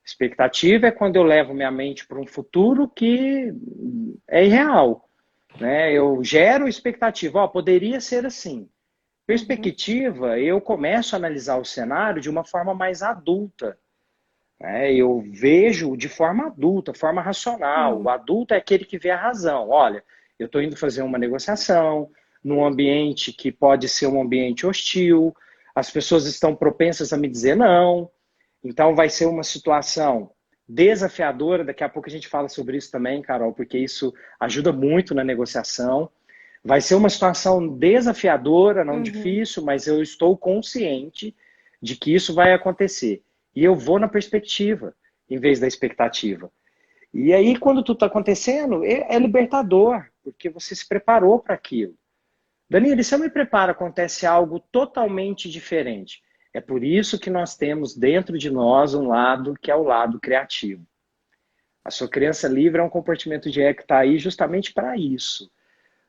Expectativa é quando eu levo minha mente para um futuro que é irreal. Né? Eu gero expectativa, poderia ser assim. Perspectiva, eu começo a analisar o cenário de uma forma mais adulta. Né? Eu vejo de forma adulta, forma racional. O adulto é aquele que vê a razão. Olha, eu estou indo fazer uma negociação num ambiente que pode ser um ambiente hostil, as pessoas estão propensas a me dizer não, então vai ser uma situação desafiadora. Daqui a pouco a gente fala sobre isso também, Carol, porque isso ajuda muito na negociação. Vai ser uma situação desafiadora, não difícil, mas eu estou consciente de que isso vai acontecer. E eu vou na perspectiva, em vez da expectativa. E aí, quando tudo está acontecendo, é libertador, porque você se preparou para aquilo. Danilo, se eu me preparo, acontece algo totalmente diferente. É por isso que nós temos dentro de nós um lado que é o lado criativo. A sua criança livre é um compartimento de eco que está aí justamente para isso.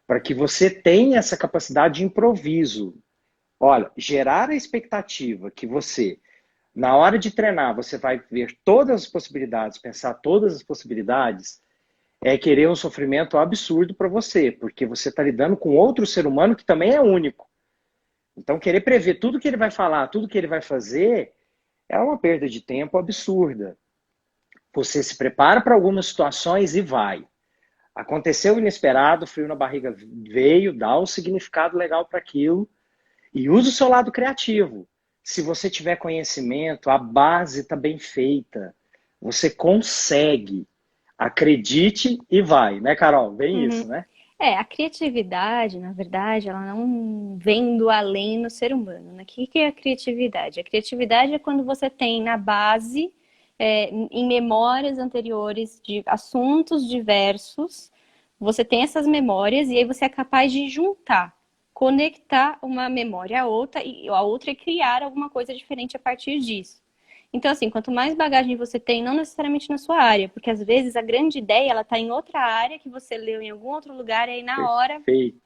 Para que você tenha essa capacidade de improviso. Olha, gerar a expectativa que você, na hora de treinar, você vai ver todas as possibilidades, pensar todas as possibilidades, é querer um sofrimento absurdo para você, porque você está lidando com outro ser humano que também é único. Então, querer prever tudo que ele vai falar, tudo que ele vai fazer, é uma perda de tempo absurda. Você se prepara para algumas situações e vai. Aconteceu o inesperado, o frio na barriga veio, dá um significado legal para aquilo e usa o seu lado criativo. Se você tiver conhecimento, a base está bem feita. Você consegue. Acredite e vai, né, Carol? Bem isso, né? A criatividade, na verdade, ela não vem do além no ser humano, né? O que é a criatividade? A criatividade é quando você tem na base, em memórias anteriores de assuntos diversos, você tem essas memórias e aí você é capaz de juntar, conectar uma memória à outra e criar alguma coisa diferente a partir disso. Então, assim, quanto mais bagagem você tem, não necessariamente na sua área, porque às vezes a grande ideia ela está em outra área que você leu em algum outro lugar e aí na hora. Perfeito.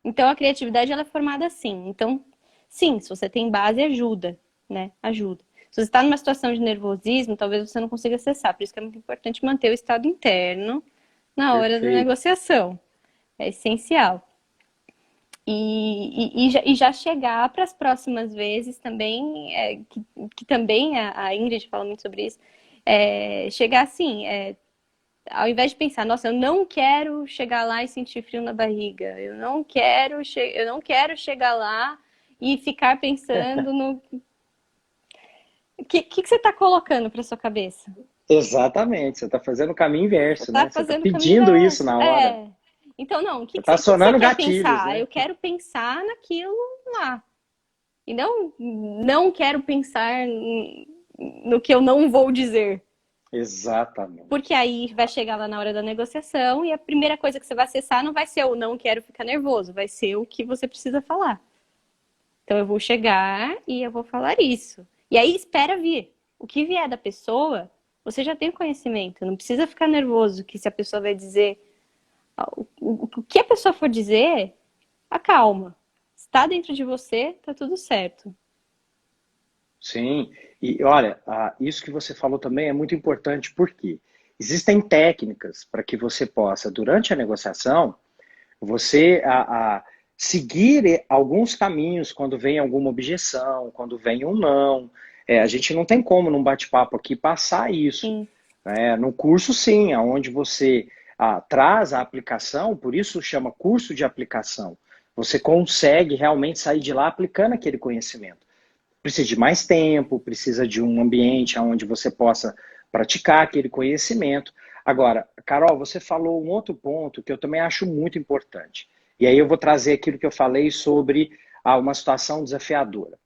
Então, a criatividade ela é formada assim. Então, sim, se você tem base, ajuda, né? Ajuda. Se você está numa situação de nervosismo, talvez você não consiga acessar. Por isso que é muito importante manter o estado interno na hora da Perfeito. negociação. É essencial. E já chegar para as próximas vezes também, que também a Ingrid fala muito sobre isso, chegar assim, ao invés de pensar, nossa, eu não quero chegar lá e sentir frio na barriga, eu não quero chegar lá e ficar pensando no. Que você está colocando para sua cabeça? Exatamente, você está fazendo o caminho Você inverso, está né? Você está fazendo o caminho pedindo isso inverso. na hora. Então, não, o Está que você acionando quer gatilhos, pensar? né? Eu quero pensar naquilo lá. E não quero pensar no que eu não vou dizer. Porque Exatamente. aí vai chegar lá na hora da negociação e a primeira coisa que você vai acessar não vai ser o não quero ficar nervoso, vai ser o que você precisa falar. Então eu vou chegar e eu vou falar isso. E aí espera vir. O que vier da pessoa, você já tem conhecimento. Não precisa ficar nervoso que se a pessoa vai dizer. O que a pessoa for dizer, acalma. Está dentro de você, tá tudo certo. Sim, e olha, isso que você falou também é muito importante porque existem técnicas para que você possa, durante a negociação, você seguir alguns caminhos quando vem alguma objeção, quando vem um não. A gente não tem como, num bate-papo aqui, passar isso. Sim. No curso, sim, onde você traz a aplicação, por isso chama curso de aplicação. Você consegue realmente sair de lá aplicando aquele conhecimento. Precisa de mais tempo, precisa de um ambiente onde você possa praticar aquele conhecimento. Agora, Carol, você falou um outro ponto que eu também acho muito importante. E aí eu vou trazer aquilo que eu falei sobre uma situação desafiadora.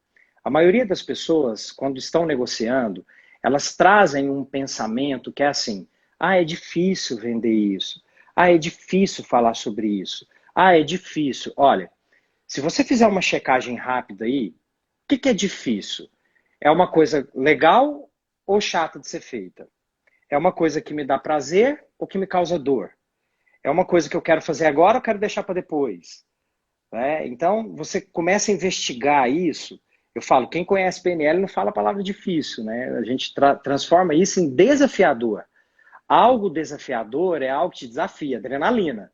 A maioria das pessoas, quando estão negociando, elas trazem um pensamento que é assim: é difícil vender isso. É difícil falar sobre isso. É difícil. Olha, se você fizer uma checagem rápida aí, o que é difícil? É uma coisa legal ou chata de ser feita? É uma coisa que me dá prazer ou que me causa dor? É uma coisa que eu quero fazer agora ou quero deixar para depois? Então, você começa a investigar isso. Eu falo, quem conhece PNL não fala a palavra difícil, né? A gente transforma isso em desafiador. Algo desafiador é algo que te desafia, adrenalina.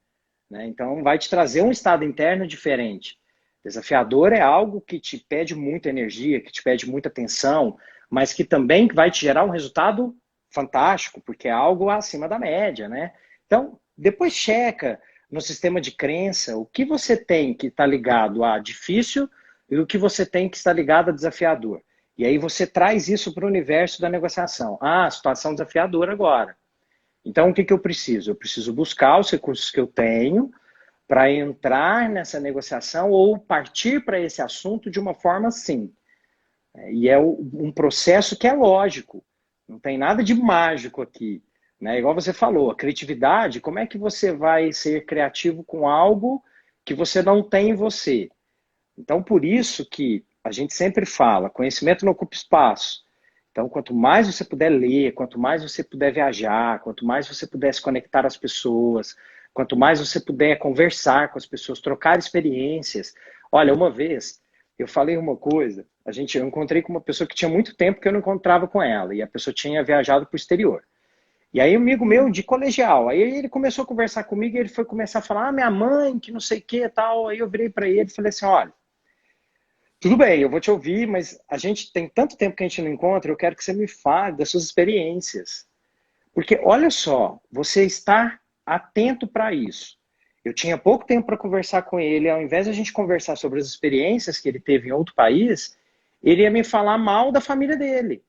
Né? Então, vai te trazer um estado interno diferente. Desafiador é algo que te pede muita energia, que te pede muita atenção, mas que também vai te gerar um resultado fantástico, porque é algo acima da média, né? Então, depois checa no sistema de crença o que você tem que está ligado a difícil e o que você tem que está ligado a desafiador. E aí você traz isso para o universo da negociação. Situação desafiadora agora. Então, o que eu preciso? Eu preciso buscar os recursos que eu tenho para entrar nessa negociação ou partir para esse assunto de uma forma assim. E é um processo que é lógico, não tem nada de mágico aqui. Né? Igual você falou, a criatividade, como é que você vai ser criativo com algo que você não tem em você? Então, por isso que a gente sempre fala, conhecimento não ocupa espaço. Então, quanto mais você puder ler, quanto mais você puder viajar, quanto mais você puder se conectar às pessoas, quanto mais você puder conversar com as pessoas, trocar experiências. Olha, uma vez eu falei uma coisa, eu encontrei com uma pessoa que tinha muito tempo que eu não encontrava com ela, e a pessoa tinha viajado para o exterior. E aí, um amigo meu de colegial, aí ele começou a conversar comigo e ele foi começar a falar, minha mãe, que não sei o que tal. Aí eu virei para ele e falei assim, olha, tudo bem, eu vou te ouvir, mas a gente tem tanto tempo que a gente não encontra, eu quero que você me fale das suas experiências. Porque, olha só, você está atento para isso. Eu tinha pouco tempo para conversar com ele, ao invés de a gente conversar sobre as experiências que ele teve em outro país, ele ia me falar mal da família dele.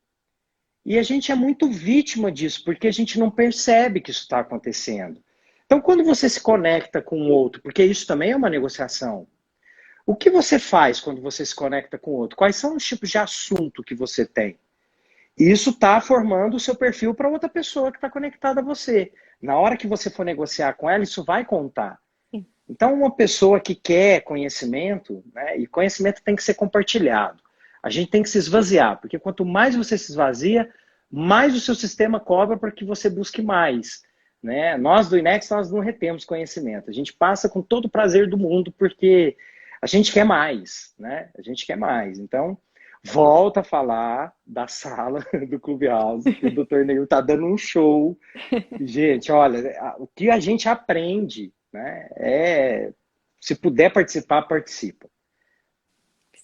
E a gente é muito vítima disso, porque a gente não percebe que isso está acontecendo. Então, quando você se conecta com o outro, porque isso também é uma negociação, o que você faz quando você se conecta com o outro? Quais são os tipos de assunto que você tem? E isso está formando o seu perfil para outra pessoa que está conectada a você. Na hora que você for negociar com ela, isso vai contar. Sim. Então, uma pessoa que quer conhecimento, né, e conhecimento tem que ser compartilhado. A gente tem que se esvaziar, porque quanto mais você se esvazia, mais o seu sistema cobra para que você busque mais. Né? Nós do INEX, nós não retemos conhecimento. A gente passa com todo o prazer do mundo, porque a gente quer mais. Né? A gente quer mais. Então, volta a falar da sala do Clubhouse, que o Dr. Neil está dando um show. Gente, olha, o que a gente aprende, né? Se puder participar, participa.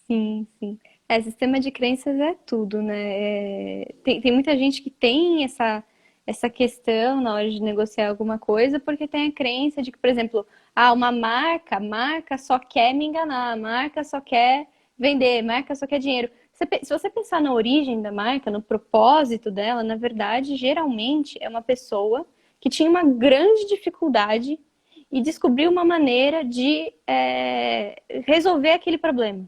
Sim, sim. Sistema de crenças é tudo, né? Tem muita gente que tem essa questão na hora de negociar alguma coisa, porque tem a crença de que, por exemplo, uma marca, a marca só quer me enganar, a marca só quer vender, a marca só quer dinheiro. Se você pensar na origem da marca, no propósito dela, na verdade, geralmente é uma pessoa que tinha uma grande dificuldade e descobriu uma maneira de resolver aquele problema.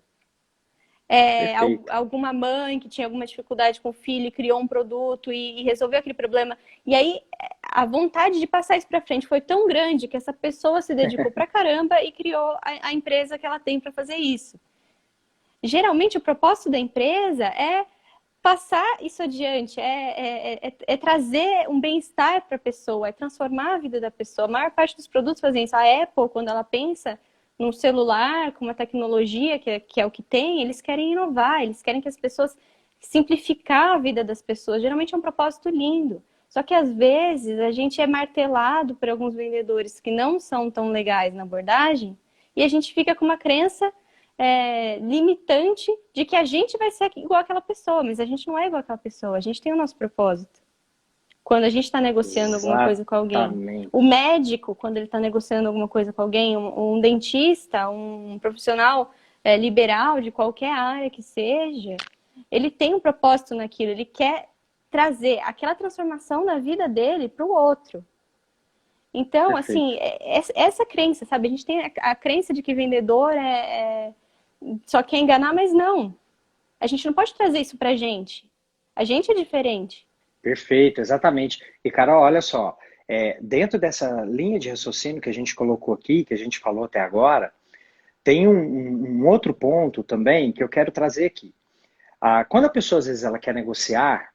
Perfeito. Alguma mãe que tinha alguma dificuldade com o filho e criou um produto e resolveu aquele problema. E aí a vontade de passar isso para frente foi tão grande que essa pessoa se dedicou pra caramba e criou a empresa que ela tem para fazer isso. Geralmente o propósito da empresa é passar isso adiante, é trazer um bem-estar para a pessoa, é transformar a vida da pessoa. A maior parte dos produtos fazem isso. A Apple, quando ela pensa num celular, com uma tecnologia que é o que tem, eles querem inovar, eles querem que as pessoas simplificar a vida das pessoas. Geralmente é um propósito lindo. Só que às vezes a gente é martelado por alguns vendedores que não são tão legais na abordagem e a gente fica com uma crença limitante de que a gente vai ser igual àquela pessoa, mas a gente não é igual àquela pessoa, a gente tem o nosso propósito. Quando a gente está negociando alguma coisa com alguém. O Exatamente. médico, quando ele está negociando alguma coisa com alguém, um dentista, um profissional liberal de qualquer área que seja, ele tem um propósito naquilo, ele quer trazer aquela transformação na vida dele para o outro. Então, assim, Perfeito. essa crença, sabe? A gente tem a crença de que vendedor só quer enganar, mas não. A gente não pode trazer isso pra gente. A gente é diferente. Perfeito, exatamente. E, Carol, olha só, dentro dessa linha de raciocínio que a gente colocou aqui, que a gente falou até agora, tem um outro ponto também que eu quero trazer aqui. Quando a pessoa, às vezes, ela quer negociar,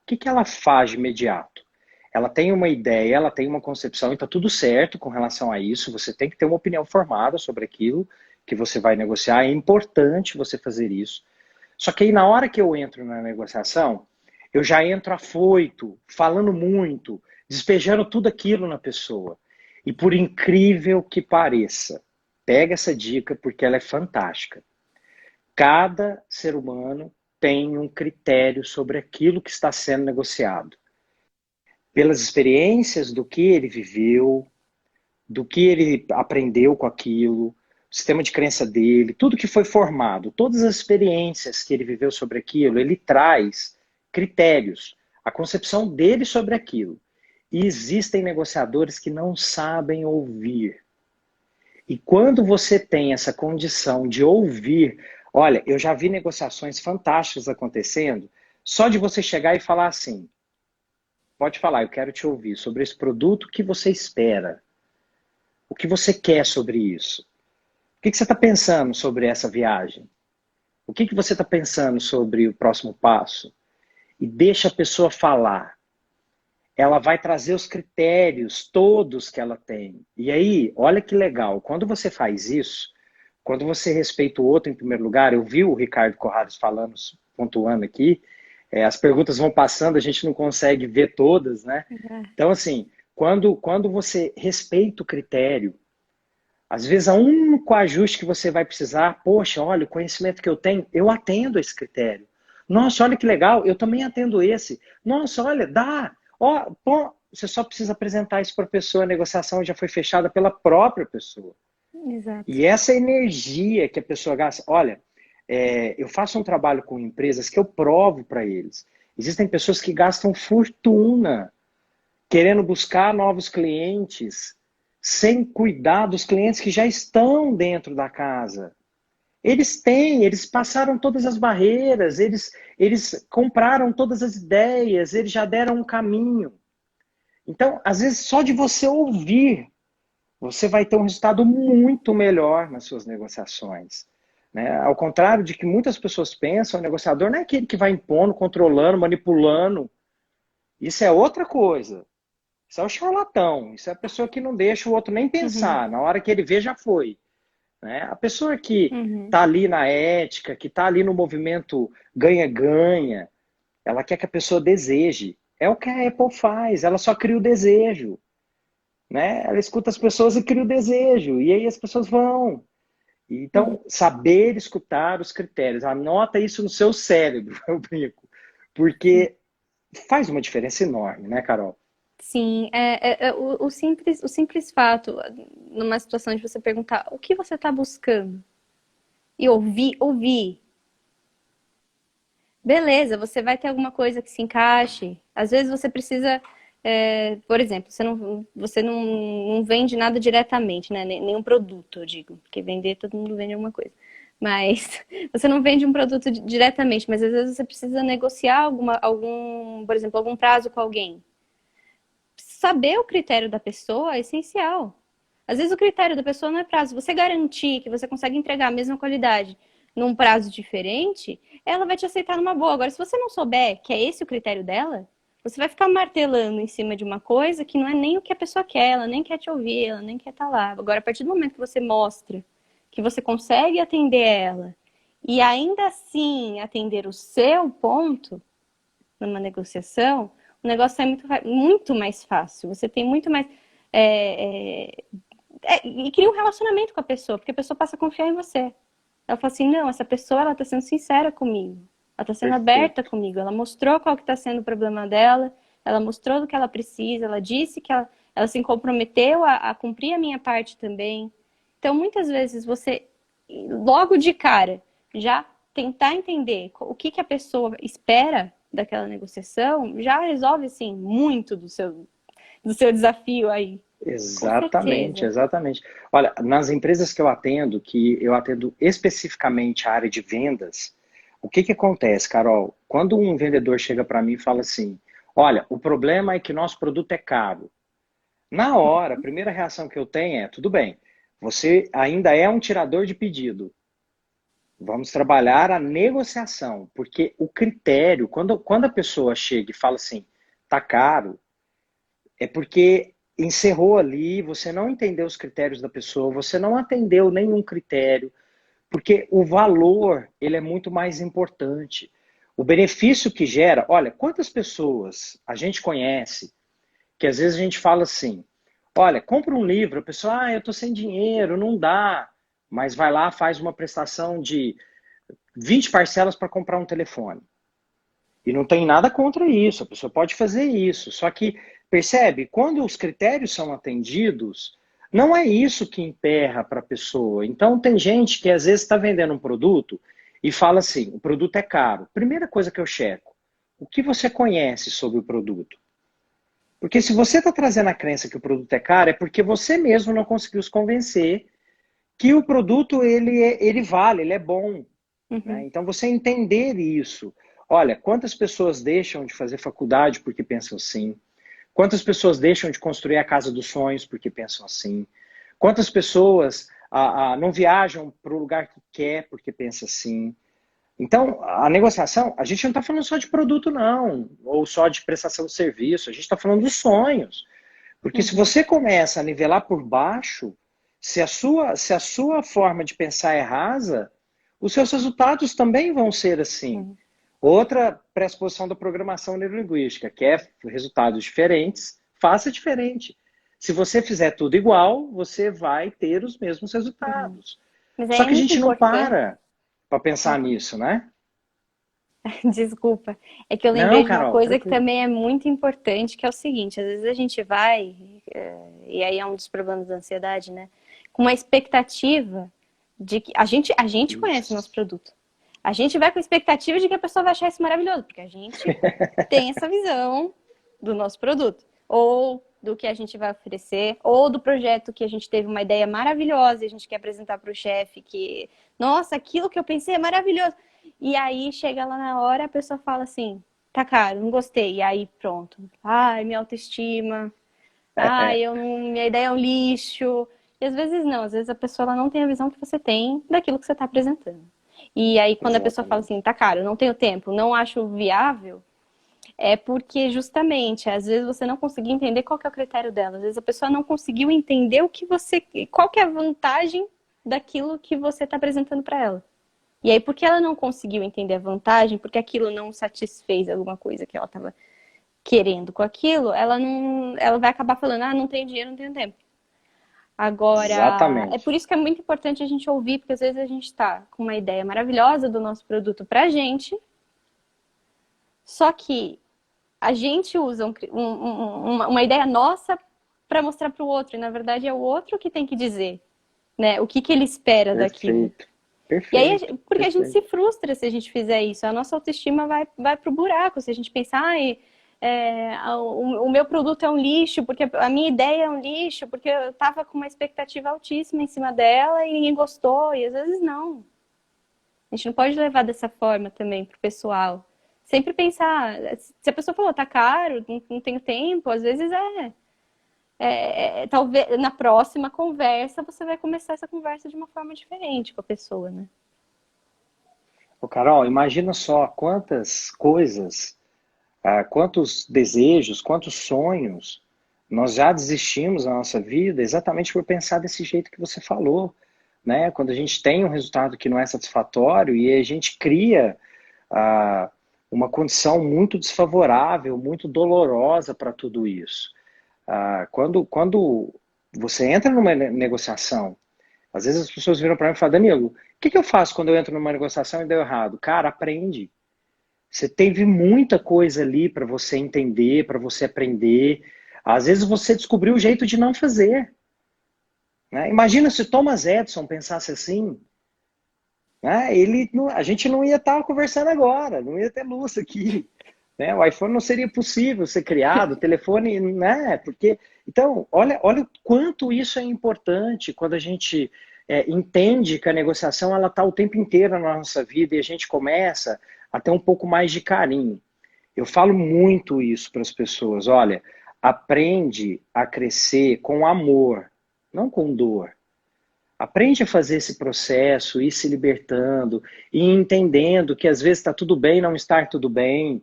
o que ela faz de imediato? Ela tem uma ideia, ela tem uma concepção, e está tudo certo com relação a isso, você tem que ter uma opinião formada sobre aquilo que você vai negociar, é importante você fazer isso. Só que aí, na hora que eu entro na negociação, eu já entro afoito, falando muito, despejando tudo aquilo na pessoa. E por incrível que pareça, pega essa dica porque ela é fantástica. Cada ser humano tem um critério sobre aquilo que está sendo negociado. Pelas experiências do que ele viveu, do que ele aprendeu com aquilo, o sistema de crença dele, tudo que foi formado, todas as experiências que ele viveu sobre aquilo, ele traz critérios, a concepção dele sobre aquilo. E existem negociadores que não sabem ouvir. E quando você tem essa condição de ouvir, olha, eu já vi negociações fantásticas acontecendo, só de você chegar e falar assim, pode falar, eu quero te ouvir sobre esse produto que você espera. O que você quer sobre isso? O que você está pensando sobre essa viagem? O que você está pensando sobre o próximo passo? E deixa a pessoa falar. Ela vai trazer os critérios todos que ela tem. E aí, olha que legal, quando você faz isso, quando você respeita o outro em primeiro lugar, eu vi o Ricardo Corrales falando, pontuando aqui, as perguntas vão passando, a gente não consegue ver todas, né? Então, assim, quando você respeita o critério, às vezes, o único ajuste que você vai precisar, poxa, olha, o conhecimento que eu tenho, eu atendo esse critério. Nossa, olha que legal, eu também atendo esse. Nossa, olha, dá. Ó, pô, você só precisa apresentar isso para a pessoa, a negociação já foi fechada pela própria pessoa. Exato. E essa energia que a pessoa gasta, olha, eu faço um trabalho com empresas que eu provo para eles. Existem pessoas que gastam fortuna querendo buscar novos clientes sem cuidar dos clientes que já estão dentro da casa. Eles passaram todas as barreiras, eles compraram todas as ideias, eles já deram um caminho. Então, às vezes, só de você ouvir, você vai ter um resultado muito melhor nas suas negociações. Né? Ao contrário de que muitas pessoas pensam, o negociador não é aquele que vai impondo, controlando, manipulando. Isso é outra coisa. Isso é o charlatão. Isso é a pessoa que não deixa o outro nem Uhum. pensar. Na hora que ele vê, já foi. Né? A pessoa que Uhum. está ali na ética, que está ali no movimento ganha-ganha, ela quer que a pessoa deseje. É o que a Apple faz. Ela só cria o desejo. Né? Ela escuta as pessoas e cria o desejo. E aí as pessoas vão. Uhum. Então, saber escutar os critérios. Anota isso no seu cérebro, eu brinco. Sim. Porque faz uma diferença enorme, né, Carol? Sim, o simples fato, numa situação de você perguntar o que você está buscando e ouvir. Beleza, você vai ter alguma coisa que se encaixe. Às vezes você precisa, por exemplo, você não vende nada diretamente, né? Nenhum produto, eu digo, porque vender todo mundo vende alguma coisa. Mas você não vende um produto diretamente, mas às vezes você precisa negociar por exemplo, algum prazo com alguém. Saber o critério da pessoa é essencial. Às vezes o critério da pessoa não é prazo. Você garantir que você consegue entregar a mesma qualidade num prazo diferente, ela vai te aceitar numa boa. Agora, se você não souber que é esse o critério dela, você vai ficar martelando em cima de uma coisa que não é nem o que a pessoa quer, ela nem quer te ouvir, ela nem quer estar lá. Agora, a partir do momento que você mostra que você consegue atender ela e ainda assim atender o seu ponto numa negociação, o negócio é muito mais fácil. Você tem muito mais. é, é, e cria um relacionamento com a pessoa, porque a pessoa passa a confiar em você. Ela fala assim, não, essa pessoa ela está sendo sincera comigo, ela está sendo aberta Perfeito. comigo, ela mostrou qual que está sendo o problema dela, ela mostrou do que ela precisa, ela disse que ela se comprometeu a cumprir a minha parte também. Então, muitas vezes você, logo de cara, já tentar entender o que, que a pessoa espera daquela negociação, já resolve, assim, muito do seu desafio aí. Com Exatamente, certeza. exatamente. Olha, nas empresas que eu atendo especificamente a área de vendas, o que que acontece, Carol? Quando um vendedor chega para mim e fala assim: olha, o problema é que nosso produto é caro. Na hora, a primeira reação que eu tenho é: tudo bem, você ainda é um tirador de pedido. Vamos trabalhar a negociação, porque o critério, quando a pessoa chega e fala assim, tá caro, é porque encerrou ali, você não entendeu os critérios da pessoa, você não atendeu nenhum critério, porque o valor, ele é muito mais importante. O benefício que gera, olha, quantas pessoas a gente conhece que às vezes a gente fala assim, olha, compra um livro, a pessoa, eu tô sem dinheiro, não dá, mas vai lá, faz uma prestação de 20 parcelas para comprar um telefone. E não tem nada contra isso, a pessoa pode fazer isso. Só que, percebe, quando os critérios são atendidos, não é isso que emperra para a pessoa. Então, tem gente que às vezes está vendendo um produto e fala assim: o produto é caro. Primeira coisa que eu checo: o que você conhece sobre o produto? Porque se você está trazendo a crença que o produto é caro, é porque você mesmo não conseguiu se convencer que o produto ele vale, ele é bom. Né? Uhum. Então, você entender isso. Olha, quantas pessoas deixam de fazer faculdade porque pensam assim? Quantas pessoas deixam de construir a casa dos sonhos porque pensam assim? Quantas pessoas não viajam para o lugar que quer porque pensam assim? Então, a negociação, a gente não está falando só de produto, não, ou só de prestação de serviço, a gente está falando dos sonhos. Porque se Uhum. você começa a nivelar por baixo, se a sua forma de pensar é rasa, os seus resultados também vão ser assim. Uhum. Outra pressuposição da programação neurolinguística, que é resultados diferentes, faça diferente. Se você fizer tudo igual, você vai ter os mesmos Uhum. resultados. Mas Só aí é que a muito gente não importante. para pensar Uhum. nisso, né? Desculpa. É que eu Não, lembrei de uma Carol, coisa que tranquilo. também é muito importante, que é o seguinte, às vezes a gente vai, e aí é um dos problemas da ansiedade, né? Com uma expectativa de que a gente conhece o nosso Isso. produto. A gente vai com a expectativa de que a pessoa vai achar isso maravilhoso, porque a gente tem essa visão do nosso produto. Ou do que a gente vai oferecer, ou do projeto que a gente teve uma ideia maravilhosa e a gente quer apresentar para o chefe, que, nossa, aquilo que eu pensei é maravilhoso. E aí chega lá na hora, a pessoa fala assim, tá caro, não gostei. E aí pronto. Ai, minha autoestima. Ai, eu não, minha ideia é um lixo. E às vezes não, às vezes a pessoa ela não tem a visão que você tem daquilo que você está apresentando. E aí quando a pessoa fala Exatamente. assim, tá caro, não tenho tempo, não acho viável, é porque justamente, às vezes você não conseguiu entender qual que é o critério dela. Às vezes a pessoa não conseguiu entender o que você, qual que é a vantagem daquilo que você está apresentando para ela. E aí, porque ela não conseguiu entender a vantagem, porque aquilo não satisfez alguma coisa que ela estava querendo com aquilo, ela não, ela vai acabar falando, ah, não tenho dinheiro, não tenho tempo. Agora, é Exatamente. por isso que é muito importante a gente ouvir, porque às vezes a gente está com uma ideia maravilhosa do nosso produto pra gente, só que a gente usa uma ideia nossa para mostrar para o outro, e na verdade é o outro que tem que dizer, né, o que, que ele espera daquilo. Perfeito. E aí, Perfeito. porque a gente Perfeito. se frustra se a gente fizer isso, a nossa autoestima vai pro buraco, se a gente pensar, ai, o meu produto é um lixo, porque a minha ideia é um lixo, porque eu tava com uma expectativa altíssima em cima dela e ninguém gostou, e às vezes não. A gente não pode levar dessa forma também pro pessoal. Sempre pensar, se a pessoa falou, tá caro, não tenho tempo, às vezes talvez na próxima conversa você vai começar essa conversa de uma forma diferente com a pessoa, né? Ô, Carol, imagina só quantas coisas, quantos desejos, quantos sonhos nós já desistimos na nossa vida exatamente por pensar desse jeito que você falou, né? Quando a gente tem um resultado que não é satisfatório e a gente cria ah, uma condição muito desfavorável, muito dolorosa para tudo isso. Quando você entra numa negociação, às vezes as pessoas viram para mim e falam, Danilo, o que, que eu faço quando eu entro numa negociação e deu errado? Cara, aprende. Você teve muita coisa ali para você entender, para você aprender. Às vezes você descobriu o jeito de não fazer. Né? Imagina se Thomas Edison pensasse assim, né? A gente não ia estar conversando agora, não ia ter luz aqui. Né? O iPhone não seria possível ser criado, o telefone, né? Porque, então, olha o quanto isso é importante quando a gente entende que a negociação ela está o tempo inteiro na nossa vida e a gente começa a ter um pouco mais de carinho. Eu falo muito isso para as pessoas. Olha, aprende a crescer com amor, não com dor. Aprende a fazer esse processo, ir se libertando e entendendo que às vezes está tudo bem não estar tudo bem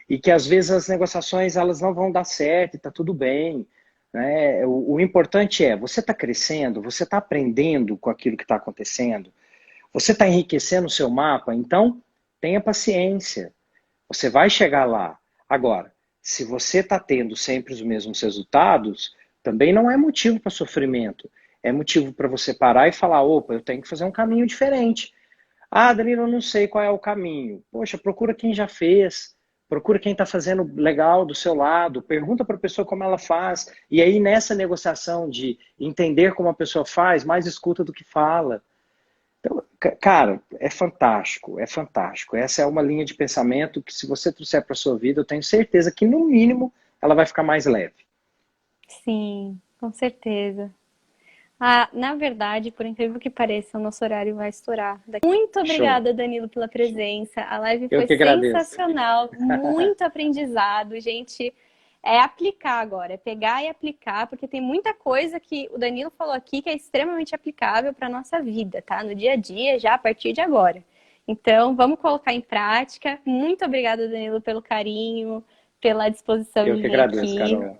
e que às vezes as negociações elas não vão dar certo e está tudo bem. Né? O importante é, você está crescendo, você está aprendendo com aquilo que está acontecendo, você está enriquecendo o seu mapa, então tenha paciência, você vai chegar lá. Agora, se você está tendo sempre os mesmos resultados, também não é motivo para sofrimento. É motivo para você parar e falar, opa, eu tenho que fazer um caminho diferente. Ah, Danilo, eu não sei qual é o caminho. Poxa, procura quem já fez, procura quem está fazendo legal do seu lado, pergunta para a pessoa como ela faz. E aí, nessa negociação de entender como a pessoa faz, mais escuta do que fala. Então, cara, é fantástico, é fantástico. Essa é uma linha de pensamento que, se você trouxer para a sua vida, eu tenho certeza que, no mínimo, ela vai ficar mais leve. Sim, com certeza. Ah, na verdade, por incrível que pareça, o nosso horário vai estourar. Muito Show. obrigada, Danilo, pela presença. A live Eu foi que agradeço. sensacional, muito aprendizado. Gente, é aplicar agora, é pegar e aplicar, porque tem muita coisa que o Danilo falou aqui que é extremamente aplicável para a nossa vida, tá? No dia a dia, já a partir de agora. Então, vamos colocar em prática. Muito obrigada, Danilo, pelo carinho, pela disposição Eu de que vir agradeço, aqui, Carol.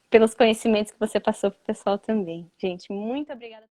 pelos conhecimentos que você passou para o pessoal também. Gente, muito obrigada.